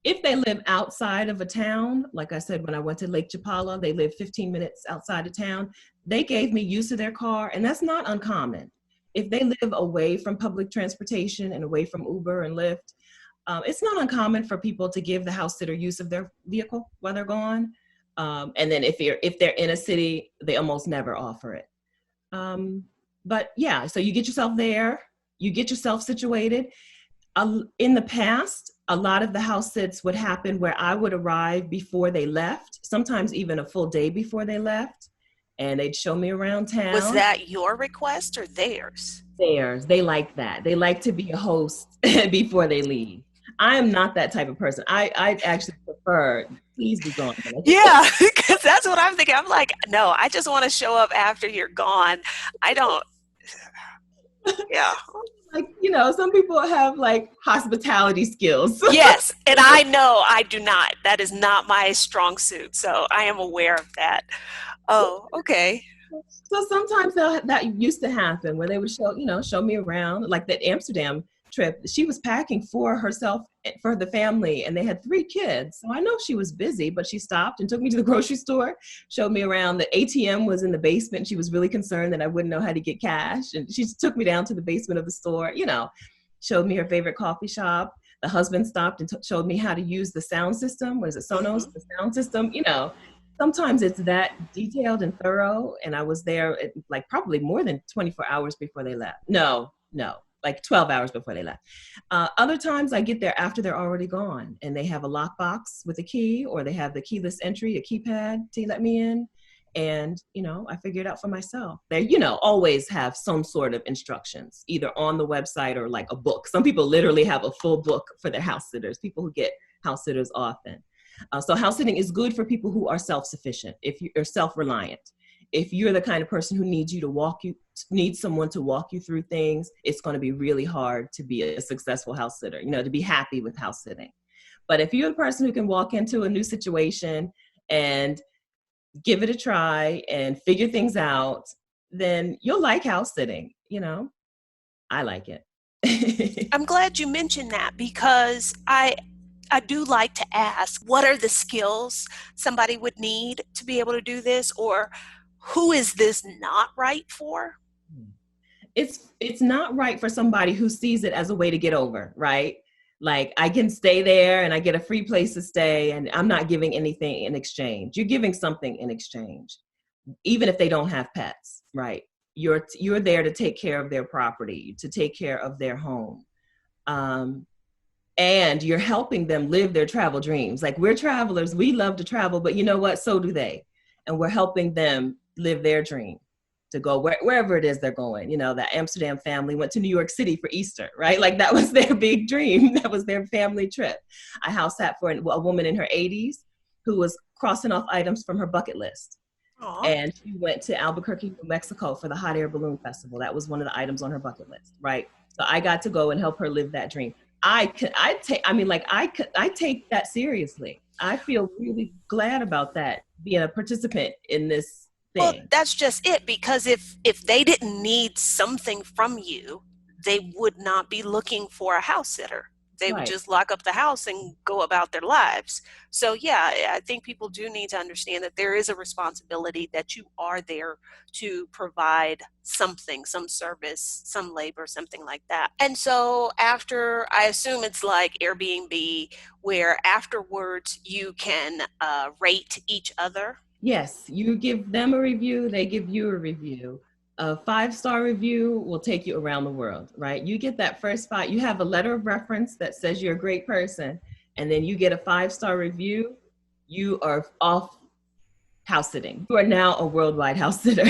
If they live outside of a town, like I said, when I went to Lake Chapala, they live 15 minutes outside of town. They gave me use of their car, and that's not uncommon. If they live away from public transportation and away from Uber and Lyft, it's not uncommon for people to give the house sitter use of their vehicle while they're gone. And then if they're in a city, they almost never offer it. Um, but yeah, so you get yourself there, you get yourself situated. In the past, a lot of the house sits would happen where I would arrive before they left, sometimes even a full day before they left, and they'd show me around Was town. that your request or theirs? Theirs, they like that. They like to be a host before they leave. I am not that type of person. I actually prefer, please be gone. Yeah, because that's what I'm thinking. I'm like, no, I just want to show up after you're gone. I don't, yeah. Like, some people have like hospitality skills. Yes, and I know I do not. That is not my strong suit. So I am aware of that. Oh, okay. So sometimes that used to happen where they would show me around. Like that Amsterdam trip, she was packing for herself, for the family, and they had 3 kids. So I know she was busy, but she stopped and took me to the grocery store, showed me around. The ATM was in the basement, and she was really concerned that I wouldn't know how to get cash. And she took me down to the basement of the store, showed me her favorite coffee shop. The husband stopped and showed me how to use the sound system. What is it, Sonos? Hmm. The sound system, sometimes it's that detailed and thorough. And I was there like probably more than 24 hours before they left. No, no, like 12 hours before they left. Other times I get there after they're already gone and they have a lockbox with a key, or they have the keyless entry, a keypad to let me in. And, I figure it out for myself. They, always have some sort of instructions, either on the website or like a book. Some people literally have a full book for their house sitters, people who get house sitters often. So house sitting is good for people who are self-sufficient, if you're self-reliant. If you're the kind of person who needs someone to walk you through things, it's going to be really hard to be a successful house sitter, to be happy with house sitting. But if you're the person who can walk into a new situation and give it a try and figure things out, then you'll like house sitting. I like it. I'm glad you mentioned that because I do like to ask what are the skills somebody would need to be able to do this, or who is this not right for? It's not right for somebody who sees it as a way to get over, right? Like, I can stay there and I get a free place to stay and I'm not giving anything in exchange. You're giving something in exchange, even if they don't have pets, right? You're there to take care of their property, to take care of their home. Um, and you're helping them live their travel dreams. Like, we're travelers, we love to travel, but you know what? So do they. And we're helping them live their dream to go wherever it is they're going. That Amsterdam family went to New York City for Easter, right? Like, that was their big dream. That was their family trip. I house sat for a woman in her 80s who was crossing off items from her bucket list. Aw. And she went to Albuquerque, New Mexico for the Hot Air Balloon Festival. That was one of the items on her bucket list, right? So I got to go and help her live that dream. I take that seriously. I feel really glad about that, being a participant in this Well, thing. that's just it, because if they didn't need something from you, they would not be looking for a house sitter. They would Right. just lock up the house and go about their lives. So yeah, I think people do need to understand that there is a responsibility, that you are there to provide something, some service, some labor, something like that. And so after, I assume it's like Airbnb, where afterwards you can rate each other. Yes, you give them a review, they give you a review. A 5-star review will take you around the world, right? You get that first five, you have a letter of reference that says you're a great person, and then you get a 5-star review, you are off house sitting. You are now a worldwide house sitter.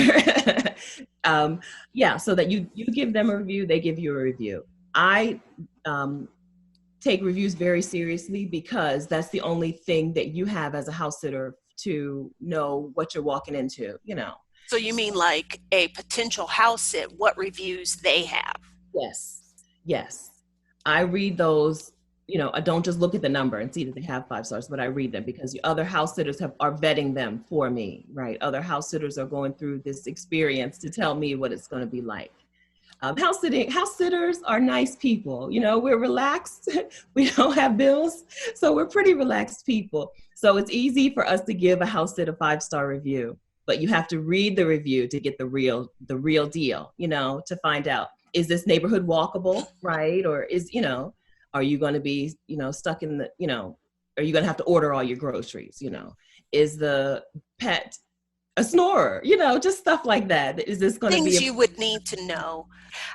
Yeah, so that you give them a review, they give you a review. I take reviews very seriously because that's the only thing that you have as a house sitter to know what you're walking into. So you mean like a potential house sit, what reviews they have? Yes, yes. I read those I don't just look at the number and see that they have 5 stars, but I read them because the other house sitters are vetting them for me, right? Other house sitters are going through this experience to tell me what it's going to be like. House sitters are nice people. We're relaxed. We don't have bills, so we're pretty relaxed people. So it's easy for us to give a house sit a 5-star review, but you have to read the review to get the real deal. To find out, is this neighborhood walkable, right? Or are you going to be stuck in the are you going to have to order all your groceries? Is the pet a snorer? Just stuff like that. Is this going to be Things a you would need to know.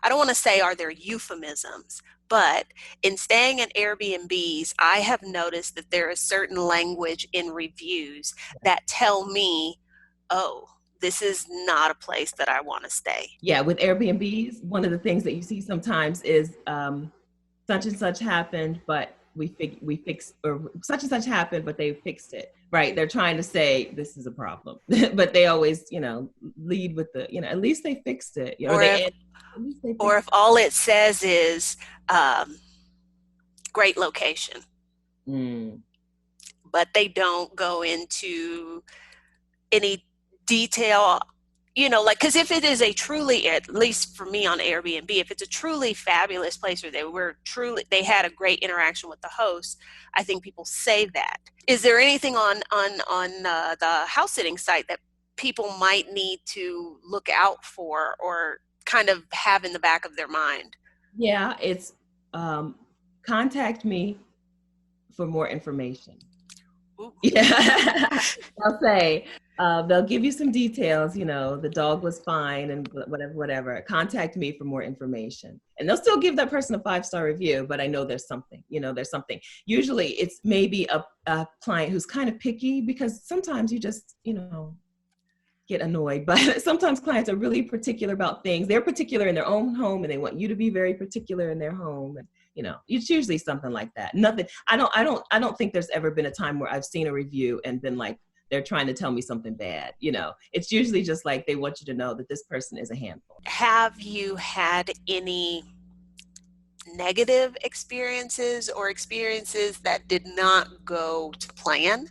I don't want to say are there euphemisms, but in staying at Airbnbs, I have noticed that there is certain language in reviews that tell me, oh, this is not a place that I want to stay. Yeah, with Airbnbs, one of the things that you see sometimes is such and such happened, but we fixed, or such and such happened, but they fixed it. Right? They're trying to say this is a problem, but they always, lead with the, at least they fixed it, or Or they if, add, at least they or fixed if all it says is great location, it. but they don't go into any detail, like, because if it is a truly, at least for me on Airbnb, if it's a truly fabulous place where they had a great interaction with the host, I think people say that. Is there anything on the house sitting site that people might need to look out for or kind of have in the back of their mind? Yeah, it's contact me for more information. Ooh. Yeah, I'll say they'll give you some details. The dog was fine and whatever. Contact me for more information, and they'll still give that person a 5-star review. But I know there's something. There's something. Usually, it's maybe a client who's kind of picky, because sometimes you just get annoyed. But sometimes clients are really particular about things. They're particular in their own home, and they want you to be very particular in their home. And it's usually something like that. Nothing. I don't think there's ever been a time where I've seen a review and been like, they're trying to tell me something bad. It's usually just like they want you to know that this person is a handful. Have you had any negative experiences or experiences that did not go to plan?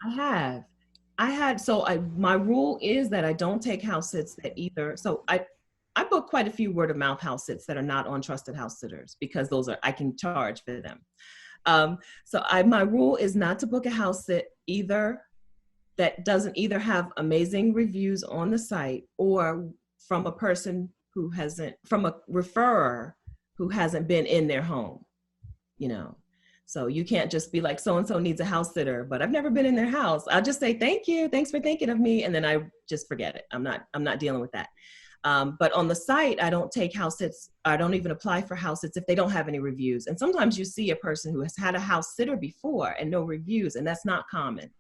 I have. My rule is that I don't take house sits that either. So I book quite a few word of mouth house sits that are not on trusted house sitters, because I can charge for them. My rule is not to book a house sit either that doesn't either have amazing reviews on the site, or from a person from a referrer who hasn't been in their home, So you can't just be like, so-and-so needs a house sitter, but I've never been in their house. I'll just say, thank you. Thanks for thinking of me. And then I just forget it. I'm not dealing with that. But on the site, I don't take house sits. I don't even apply for house sits if they don't have any reviews. And sometimes you see a person who has had a house sitter before and no reviews, and that's not common.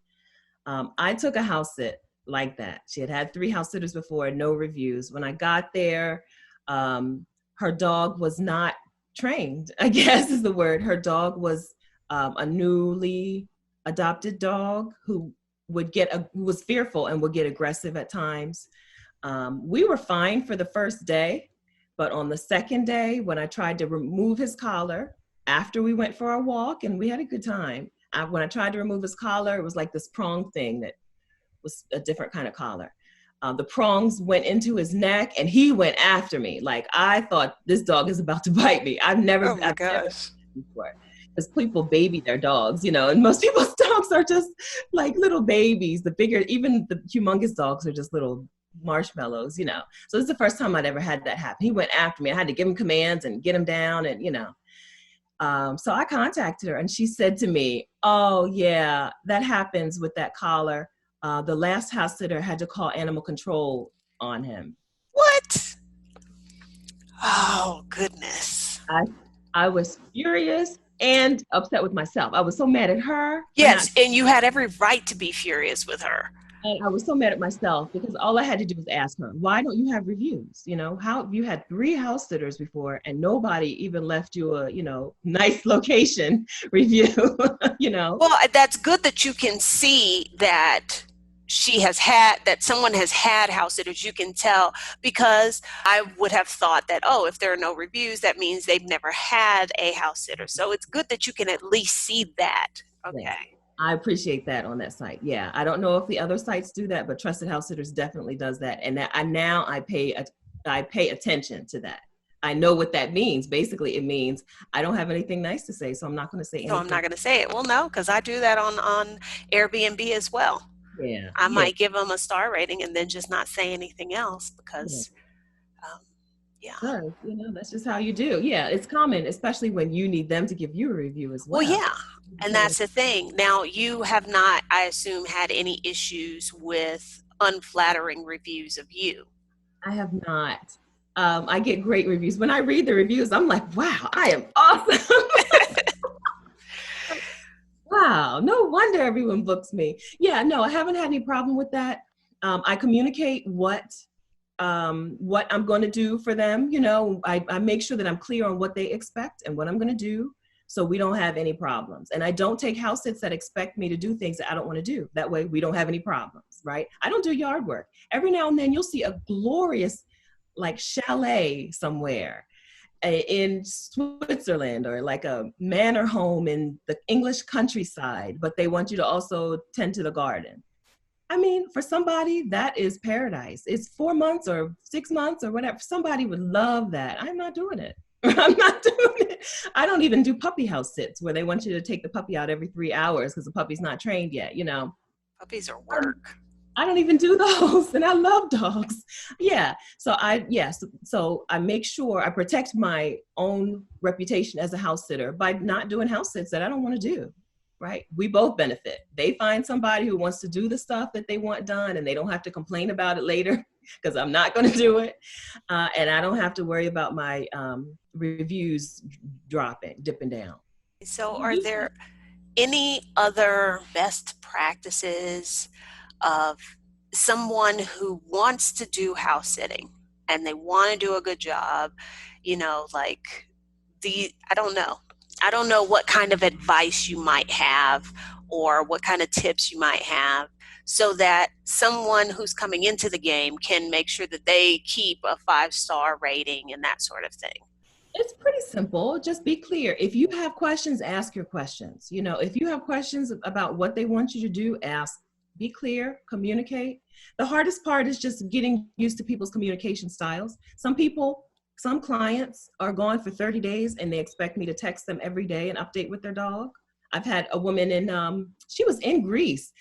I took a house sit like that. She had 3 house sitters before, no reviews. When I got there, her dog was not trained, I guess is the word. Her dog was a newly adopted dog who was fearful and would get aggressive at times. We were fine for the first day, but on the second day, when I tried to remove his collar after we went for our walk, and we had a good time, when I tried to remove his collar, it was like this prong thing that was a different kind of collar. The prongs went into his neck, and he went after me. Like, I thought, this dog is about to bite me. I've never Oh my gosh. before, because people baby their dogs, and most people's dogs are just like little babies. Even the humongous dogs are just little marshmallows, So this is the first time I'd ever had that happen. He went after me. I had to give him commands and get him down, and so I contacted her, and she said to me, oh yeah, that happens with that collar. The last house sitter had to call animal control on him. What? Oh, goodness. I was furious and upset with myself. I was so mad at her. Yes, and you had every right to be furious with her. And I was so mad at myself, because all I had to do was ask her, why don't you have reviews? How have you had 3 house sitters before and nobody even left you a, nice location review, Well, that's good that you can see that that someone has had house sitters. You can tell, because I would have thought that, oh, if there are no reviews, that means they've never had a house sitter. So it's good that you can at least see that. Yes. Okay. I appreciate that on that site. Yeah. I don't know if the other sites do that, but Trusted House Sitters definitely does that. And that I pay attention to that. I know what that means. Basically, it means I don't have anything nice to say, so I'm not going to say So I'm anything. not going to say it. Well, no, because I do that on Airbnb as well. Yeah. I Yeah. might give them a star rating and then just not say anything else Yeah. because, um, yeah. Sure. That's just how you do. Yeah. It's common, especially when you need them to give you a review as Well, well. yeah. And that's the thing. Now, you have not, I assume, had any issues with unflattering reviews of you. I have not. I get great reviews. When I read the reviews, I'm like, wow, I am awesome. Wow, no wonder everyone books me. Yeah, no, I haven't had any problem with that. I communicate what I'm going to do for them. I make sure that I'm clear on what they expect and what I'm going to do, so we don't have any problems. And I don't take house sits that expect me to do things that I don't want to do. That way, we don't have any problems, right? I don't do yard work. Every now and then, you'll see a glorious, like, chalet somewhere in Switzerland, or like a manor home in the English countryside, but they want you to also tend to the garden. I mean, for somebody, that is paradise. It's 4 months or 6 months or whatever. Somebody would love that. I'm not doing it. I'm not doing it. I don't even do puppy house sits where they want you to take the puppy out every 3 hours because the puppy's not trained yet. Puppies are Um, work. I don't even do those, and I love dogs. Yeah. So I make sure I protect my own reputation as a house sitter by not doing house sits that I don't want to do. Right? We both benefit. They find somebody who wants to do the stuff that they want done, and they don't have to complain about it later because I'm not going to do it, and I don't have to worry about my reviews dipping down. So, are there any other best practices of someone who wants to do house sitting and they want to do a good job, like I don't know. I don't know what kind of advice you might have or what kind of tips you might have so that someone who's coming into the game can make sure that they keep a 5-star rating and that sort of thing. It's pretty simple. Just be clear. If you have questions, ask your questions. If you have questions about what they want you to do, ask. Be clear, communicate. The hardest part is just getting used to people's communication styles. Some clients are gone for 30 days and they expect me to text them every day and update with their dog. I've had a woman she was in Greece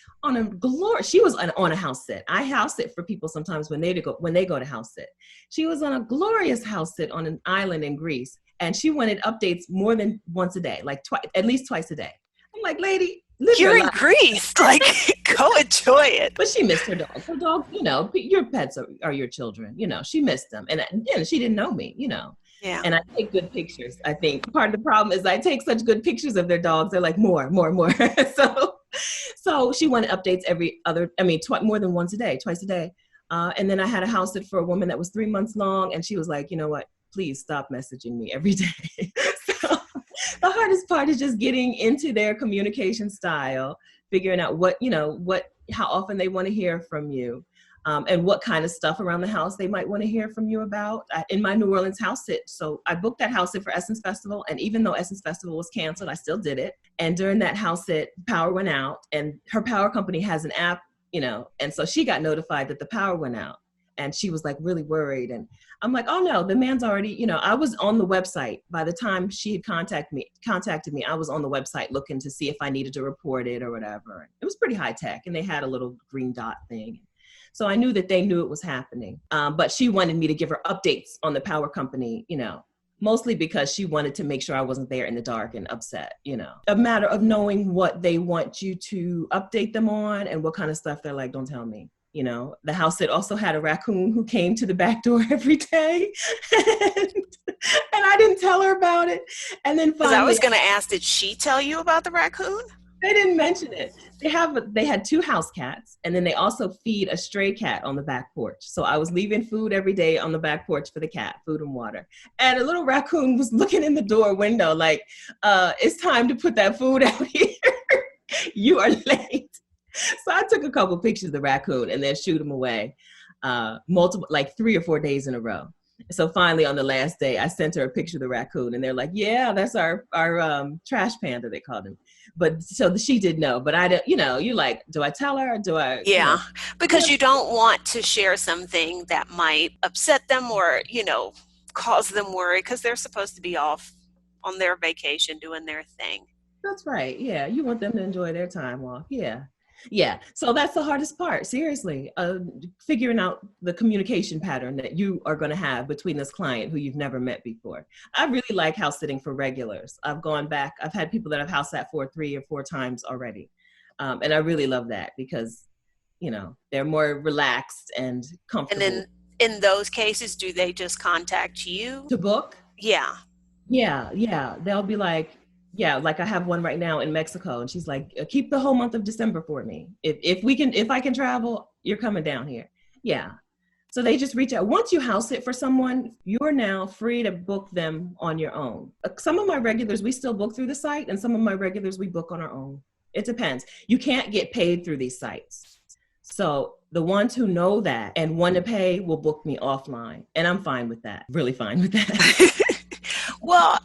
she was on a house sit. I house sit for people sometimes when they go to house sit. She was on a glorious house sit on an island in Greece, and she wanted updates more than once a day, like at least twice a day. I'm like, lady, live You're your in life. Greece, like go enjoy it. But she missed her dog. Her dog, your pets are your children. She missed them, and she didn't know me. Yeah. And I take good pictures. I think part of the problem is I take such good pictures of their dogs. They're like, more. So she wanted updates more than once a day, twice a day. And then I had a house sit for a woman that was 3 months long, and she was like, you know what? Please stop messaging me every day. So the hardest part is just getting into their communication style, figuring out how often they want to hear from you. And what kind of stuff around the house they might want to hear from you about. In my New Orleans house sit, so I booked that house sit for Essence Festival, and even though Essence Festival was canceled, I still did it. And during that house sit, power went out, and her power company has an app, and so she got notified that the power went out, and she was like really worried. And I'm like, oh no, the man's already, I was on the website. By the time she had contacted me, I was on the website looking to see if I needed to report it or whatever. It was pretty high tech, and they had a little green dot thing. So I knew that they knew it was happening. But she wanted me to give her updates on the power company, mostly because she wanted to make sure I wasn't there in the dark and upset, A matter of knowing what they want you to update them on and what kind of stuff they're like, don't tell me. The house sit also had a raccoon who came to the back door every day. And I didn't tell her about it. And then finally, Because I was going to ask, did she tell you about the raccoon? They didn't mention it. They had 2 house cats, and then they also feed a stray cat on the back porch. So I was leaving food every day on the back porch for the cat, food and water. And a little raccoon was looking in the door window like, it's time to put that food out here. You are late. So I took a couple pictures of the raccoon and then shoot him away, multiple, like 3 or 4 days in a row. So finally, on the last day, I sent her a picture of the raccoon, and they're like, "Yeah, that's our trash panda," they called him. But so she did know, but I don't. You like, do I tell her? Do I? Yeah, because Yeah, you don't want to share something that might upset them or, cause them worry because they're supposed to be off on their vacation doing their thing. that's right. Yeah, you want them to enjoy their time off. Yeah. Yeah. So that's the hardest part, seriously. Figuring out the communication pattern that you are going to have between this client who you've never met before. I really like house sitting for regulars. I've gone back, I've had people that I've house sat for 3 or 4 times already. And I really love that because, they're more relaxed and And comfortable. then in those cases, do they just contact you? To book, Yeah. yeah, yeah. They'll be like, yeah, like I have one right now in Mexico, and she's like, keep the whole month of December for me. If I can travel, you're coming down here. Yeah. So they just reach out. Once you house it for someone, you're now free to book them on your own. Some of my regulars we still book through the site, and some of my regulars we book on our own. It depends. You can't get paid through these sites. So the ones who know that and want to pay will book me offline. And I'm fine with that. Really fine with that. Well,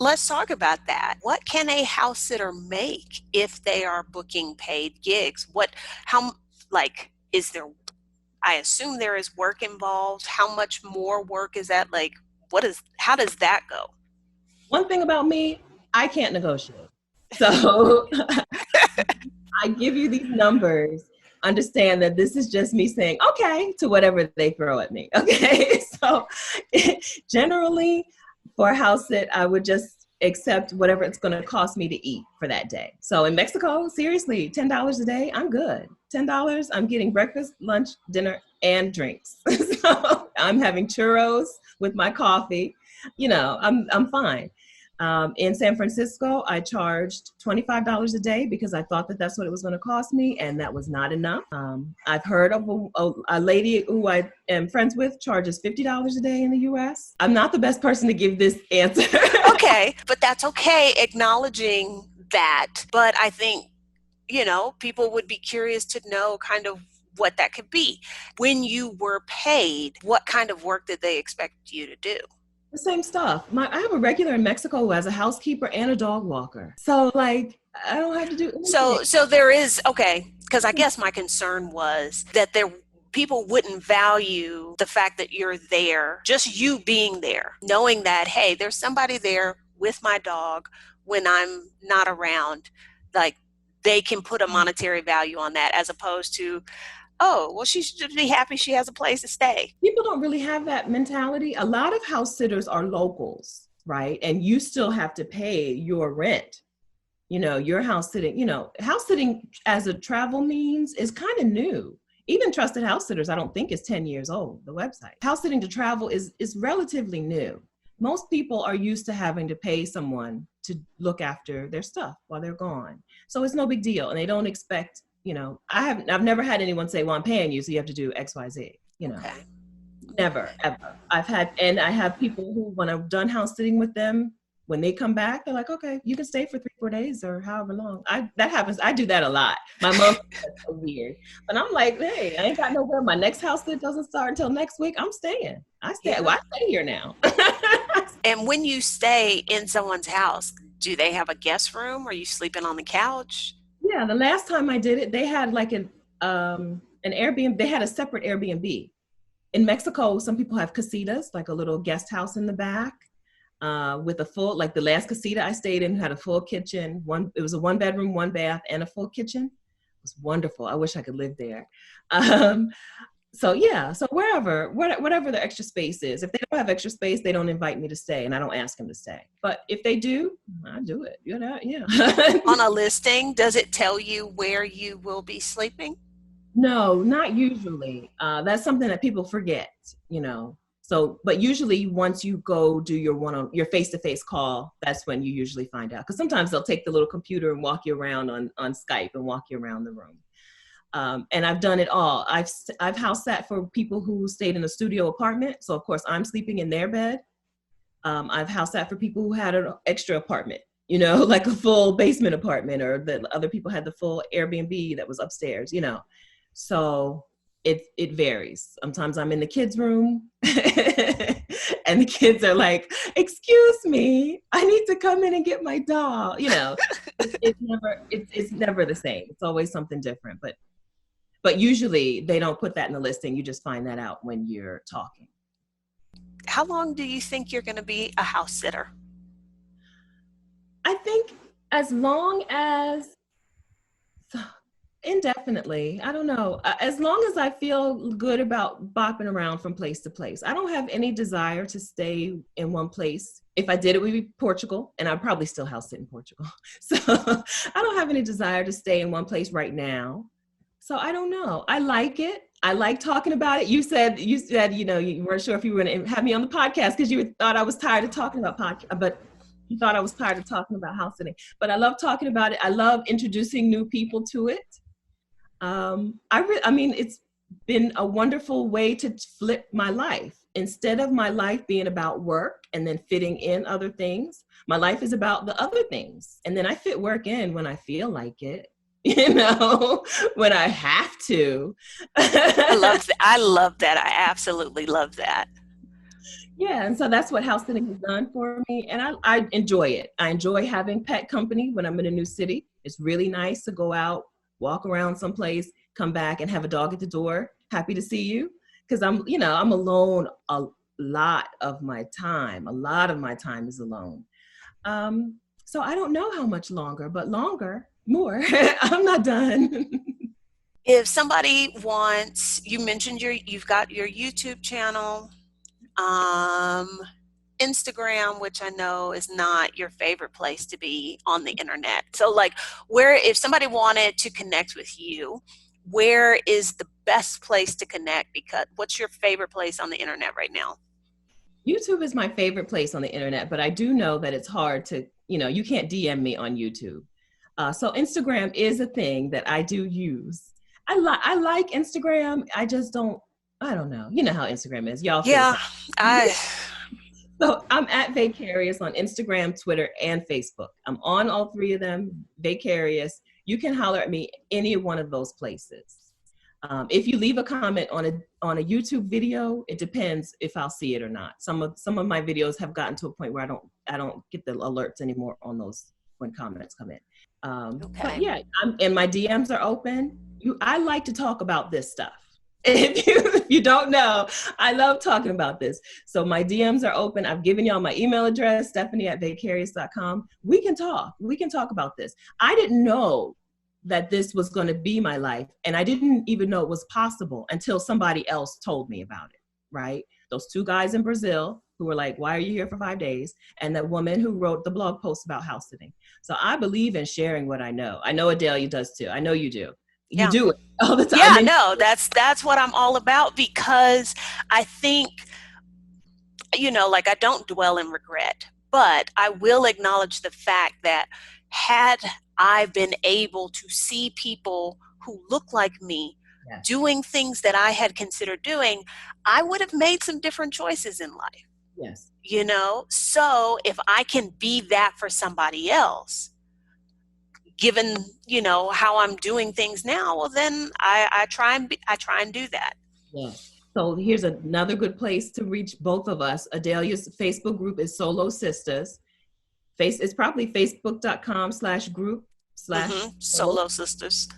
let's talk about that. What can a house sitter make if they are booking paid gigs? How, like, is there, I assume there is work involved. How much more work is that? Like, how does that go? One thing about me, I can't negotiate. So I give you these numbers, understand that this is just me saying, okay, to whatever they throw at me. Okay. So generally for a house sit, I would just accept whatever it's going to cost me to eat for that day. So in Mexico, seriously, $10 a day, I'm good. $10, I'm getting breakfast, lunch, dinner, and drinks. So I'm having churros with my coffee. I'm fine. In San Francisco, I charged $25 a day because I thought that that's what it was going to cost me, and that was not enough. I've heard of a lady who I am friends with charges $50 a day in the US. I'm not the best person to give this answer. Okay, but that's okay, acknowledging that. But I think, people would be curious to know kind of what that could be. When you were paid, what kind of work did they expect you to do? The same stuff. I have a regular in Mexico who has a housekeeper and a dog walker. So like, I don't have to do anything. So there is, okay, because I guess my concern was that people wouldn't value the fact that you're there, just you being there, knowing that, hey, there's somebody there with my dog when I'm not around. Like, they can put a monetary value on that as opposed to, oh, well, she should be happy she has a place to stay. People don't really have that mentality. A lot of house sitters are locals, right? And you still have to pay your rent. Your house sitting as a travel means is kind of new. Even Trusted House Sitters, I don't think is 10 years old, the website. House sitting to travel is relatively new. Most people are used to having to pay someone to look after their stuff while they're gone. So it's no big deal. And they don't expect, I've never had anyone say, well, I'm paying you, so you have to do X, Y, Z, Okay. never, ever. I have people who, when I've done house sitting with them, when they come back, they're like, okay, you can stay for 3, 4 days or however long. That happens. I do that a lot. My mom that's so weird. But I'm like, hey, I ain't got nowhere. My next house sit doesn't start until next week. I'm staying. Yeah. I stay here now. And when you stay in someone's house, do they have a guest room? Are you sleeping on the couch? Yeah, the last time I did it, they had like an Airbnb. They had a separate Airbnb. In Mexico, some people have casitas, like a little guest house in the back. With a full, like the last casita I stayed in had a full kitchen. It was a 1 bedroom, 1 bath, and a full kitchen. It was wonderful. I wish I could live there. So yeah, so whatever the extra space is. If they don't have extra space, they don't invite me to stay, and I don't ask them to stay. But if they do, I do it. Yeah. On a listing, does it tell you where you will be sleeping? No, not usually. That's something that people forget. So, but usually once you go do your face-to-face call, that's when you usually find out. Because sometimes they'll take the little computer and walk you around on Skype and walk you around the room. And I've done it all. I've house sat for people who stayed in a studio apartment. So of course I'm sleeping in their bed. I've house sat for people who had an extra apartment. like a full basement apartment, or the other people had the full Airbnb that was upstairs. So it varies. Sometimes I'm in the kids' room and the kids are like, "Excuse me, I need to come in and get my doll." It's never the same. It's always something different. But usually they don't put that in the listing. You just find that out when you're talking. How long do you think you're going to be a house sitter? I think as long as indefinitely, I don't know, as long as I feel good about bopping around from place to place. I don't have any desire to stay in one place. If I did, it would be Portugal, and I'd probably still house sit in Portugal. So I don't have any desire to stay in one place right now. So I don't know. I like it. I like talking about it. You said you weren't sure if you were going to have me on the podcast because you thought I was tired of talking about podcast, but you thought I was tired of talking about house sitting. But I love talking about it. I love introducing new people to it. I mean, it's been a wonderful way to flip my life. Instead of my life being about work and then fitting in other things, my life is about the other things. And then I fit work in when I feel like it, when I have to. I love that. I absolutely love that. Yeah, and so that's what house sitting has done for me, and I enjoy it. I enjoy having pet company when I'm in a new city. It's really nice to go out, walk around someplace, come back, and have a dog at the door. Happy to see you, because I'm alone a lot of my time. A lot of my time is alone. So I don't know how much longer, but longer, more. I'm not done. If somebody wants, you mentioned you've got your YouTube channel, um, Instagram, which I know is not your favorite place to be on the internet. So like if somebody wanted to connect with you, where is the best place to connect? Because what's your favorite place on the internet right now? YouTube is my favorite place on the internet, but I do know that it's hard to, you can't DM me on YouTube. So Instagram is a thing that I do use. I like Instagram. I don't know. You know how Instagram is. Y'all feel the Yeah, same. I So I'm at Vicarious on Instagram, Twitter, and Facebook. I'm on all three of them, Vicarious. You can holler at me any one of those places. If you leave a comment on a YouTube video, it depends if I'll see it or not. Some of my videos have gotten to a point where I don't get the alerts anymore on those when comments come in. But okay. yeah, and my DMs are open. I like to talk about this stuff. If you don't know, I love talking about this. So my DMs are open. I've given y'all my email address, Stephanie@vicarious.com. We can talk. We can talk about this. I didn't know that this was going to be my life, and I didn't even know it was possible until somebody else told me about it, right? Those two guys in Brazil who were like, "Why are you here for 5 days?" And that woman who wrote the blog post about house sitting. So I believe in sharing what I know. I know Adelia does too. I know you do. You Yeah. do it all the time. Yeah, no, that's what I'm all about, because I think, like I don't dwell in regret, but I will acknowledge the fact that had I been able to see people who look like me Yes. doing things that I had considered doing, I would have made some different choices in life. Yes. So if I can be that for somebody else, given how I'm doing things now, well then I try and do that. Yes. So here's another good place to reach both of us. Adelia's Facebook group is Solo Sisters. It's probably facebook.com/group slash solo. Solo sisters.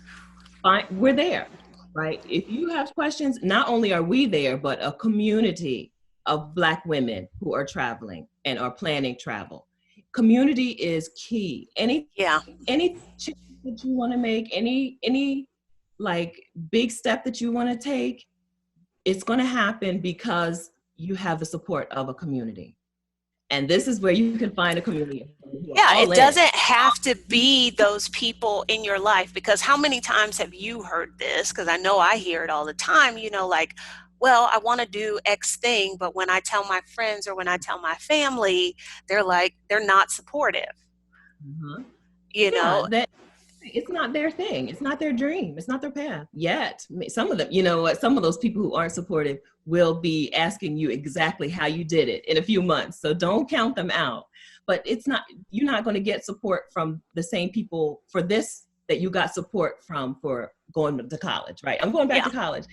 Fine. We're there, right? If you have questions, not only are we there, but a community of Black women who are traveling and are planning travel. Community is key. Yeah. Any change that you want to make, any like big step that you want to take, it's going to happen because you have the support of a community. And this is where you can find a community who are Yeah, all it in. doesn't have to be those people in your life, because how many times have you heard this? Because I know I hear it all the time, like, well, I want to do X thing, but when I tell my friends or when I tell my family, they're not supportive, Uh-huh. you Yeah, know? It's not their thing. It's not their dream. It's not their path yet. Some of them, you know what? Some of those people who aren't supportive will be asking you exactly how you did it in a few months. So don't count them out. But it's not, you're not going to get support from the same people for this that you got support from for going to college, right? I'm going back Yeah. to college.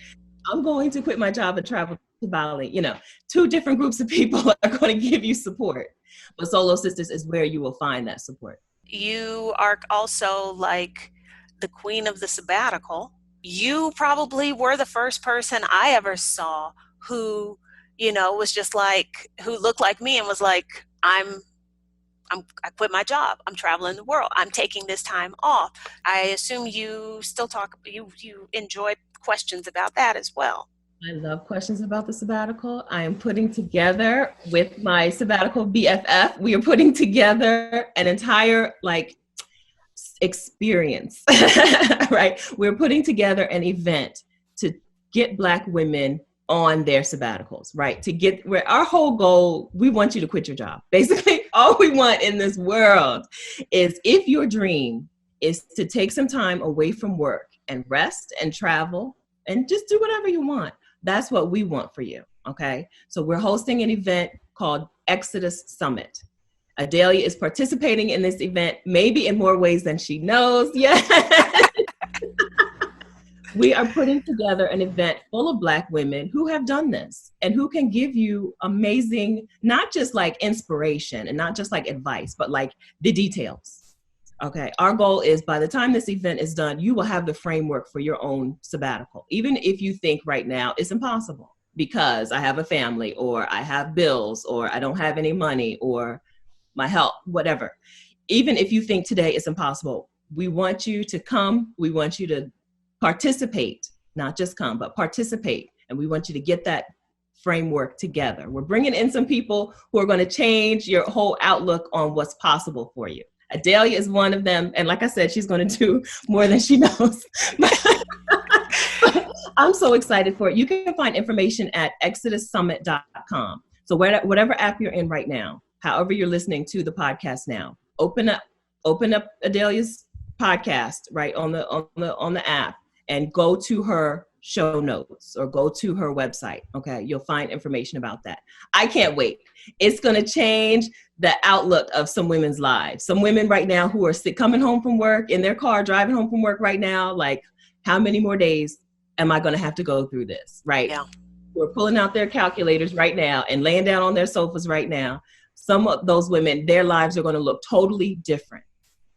I'm going to quit my job and travel to Bali. You know, two different groups of people are going to give you support. But Solo Sisters is where you will find that support. You are also like the queen of the sabbatical. You probably were the first person I ever saw who, was just like, who looked like me and was like, I quit my job. I'm traveling the world. I'm taking this time off. I assume you still you enjoy questions about that as well. I love questions about the sabbatical. I am putting together with my sabbatical BFF, we are putting together an entire experience, right? We're putting together an event to get Black women on their sabbaticals, right? To get where our whole goal, we want you to quit your job. Basically, all we want in this world is if your dream is to take some time away from work and rest and travel and just do whatever you want. That's what we want for you. Okay. So we're hosting an event called Exodus Summit. Adelia is participating in this event, maybe in more ways than she knows yet. We are putting together an event full of Black women who have done this and who can give you amazing, not just like inspiration and not just like advice, but like the details. Okay. Our goal is by the time this event is done, you will have the framework for your own sabbatical, even if you think right now it's impossible because I have a family or I have bills or I don't have any money or my health, whatever. Even if you think today it's impossible, we want you to come. We want you to participate, not just come, but participate. And we want you to get that framework together. We're bringing in some people who are going to change your whole outlook on what's possible for you. Adelia is one of them. And like I said, she's going to do more than she knows. I'm so excited for it. You can find information at exodussummit.com. So whatever app you're in right now, however you're listening to the podcast now, open up Adelia's podcast right on the app and go to her show notes or go to her website. Okay, you'll find information about that. I can't wait. It's going to change the outlook of some women's lives. Some women right now who are coming home from work in their car, driving home from work right now, like, how many more days am I going to have to go through this, right? Yeah. Who are pulling out their calculators right now and laying down on their sofas right now. Some of those women, their lives are going to look totally different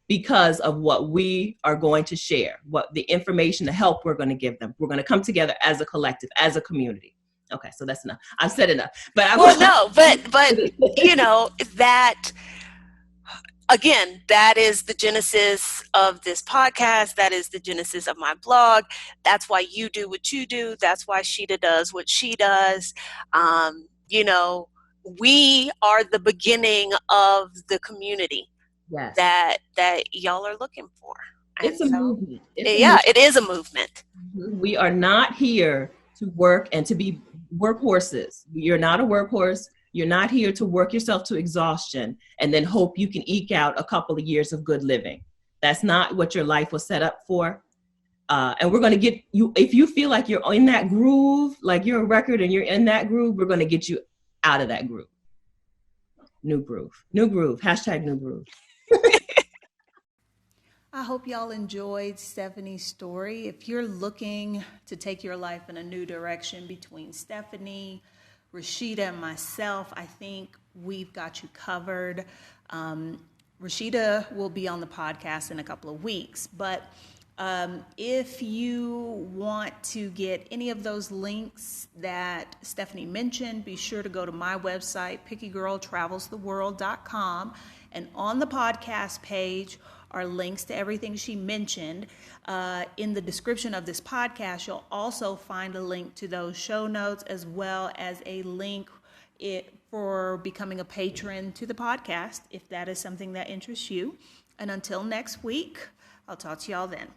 because of what we are going to share, what the information, the help we're going to give them. We're going to come together as a collective, as a community. Okay, so that's enough. I've said enough. But that again, that is the genesis of this podcast. That is the genesis of my blog. That's why you do what you do. That's why Sheeta does what she does. We are the beginning of the community. Yes. that y'all are looking for. It's a movement. It is a movement. We are not here to work and to be workhorses. You're not a workhorse. You're not here to work yourself to exhaustion and then hope you can eke out a couple of years of good living. That's not what your life was set up for. And we're going to get you, if you feel like you're in that groove, like you're a record and you're in that groove, we're going to get you out of that groove. New groove, hashtag new groove. I hope y'all enjoyed Stephanie's story. If you're looking to take your life in a new direction between Stephanie, Rashida, and myself, I think we've got you covered. Rashida will be on the podcast in a couple of weeks, but if you want to get any of those links that Stephanie mentioned, be sure to go to my website, pickygirltravelstheworld.com, and on the podcast page are links to everything she mentioned. In the description of this podcast, you'll also find a link to those show notes as well as a link for becoming a patron to the podcast, if that is something that interests you. And until next week, I'll talk to y'all then.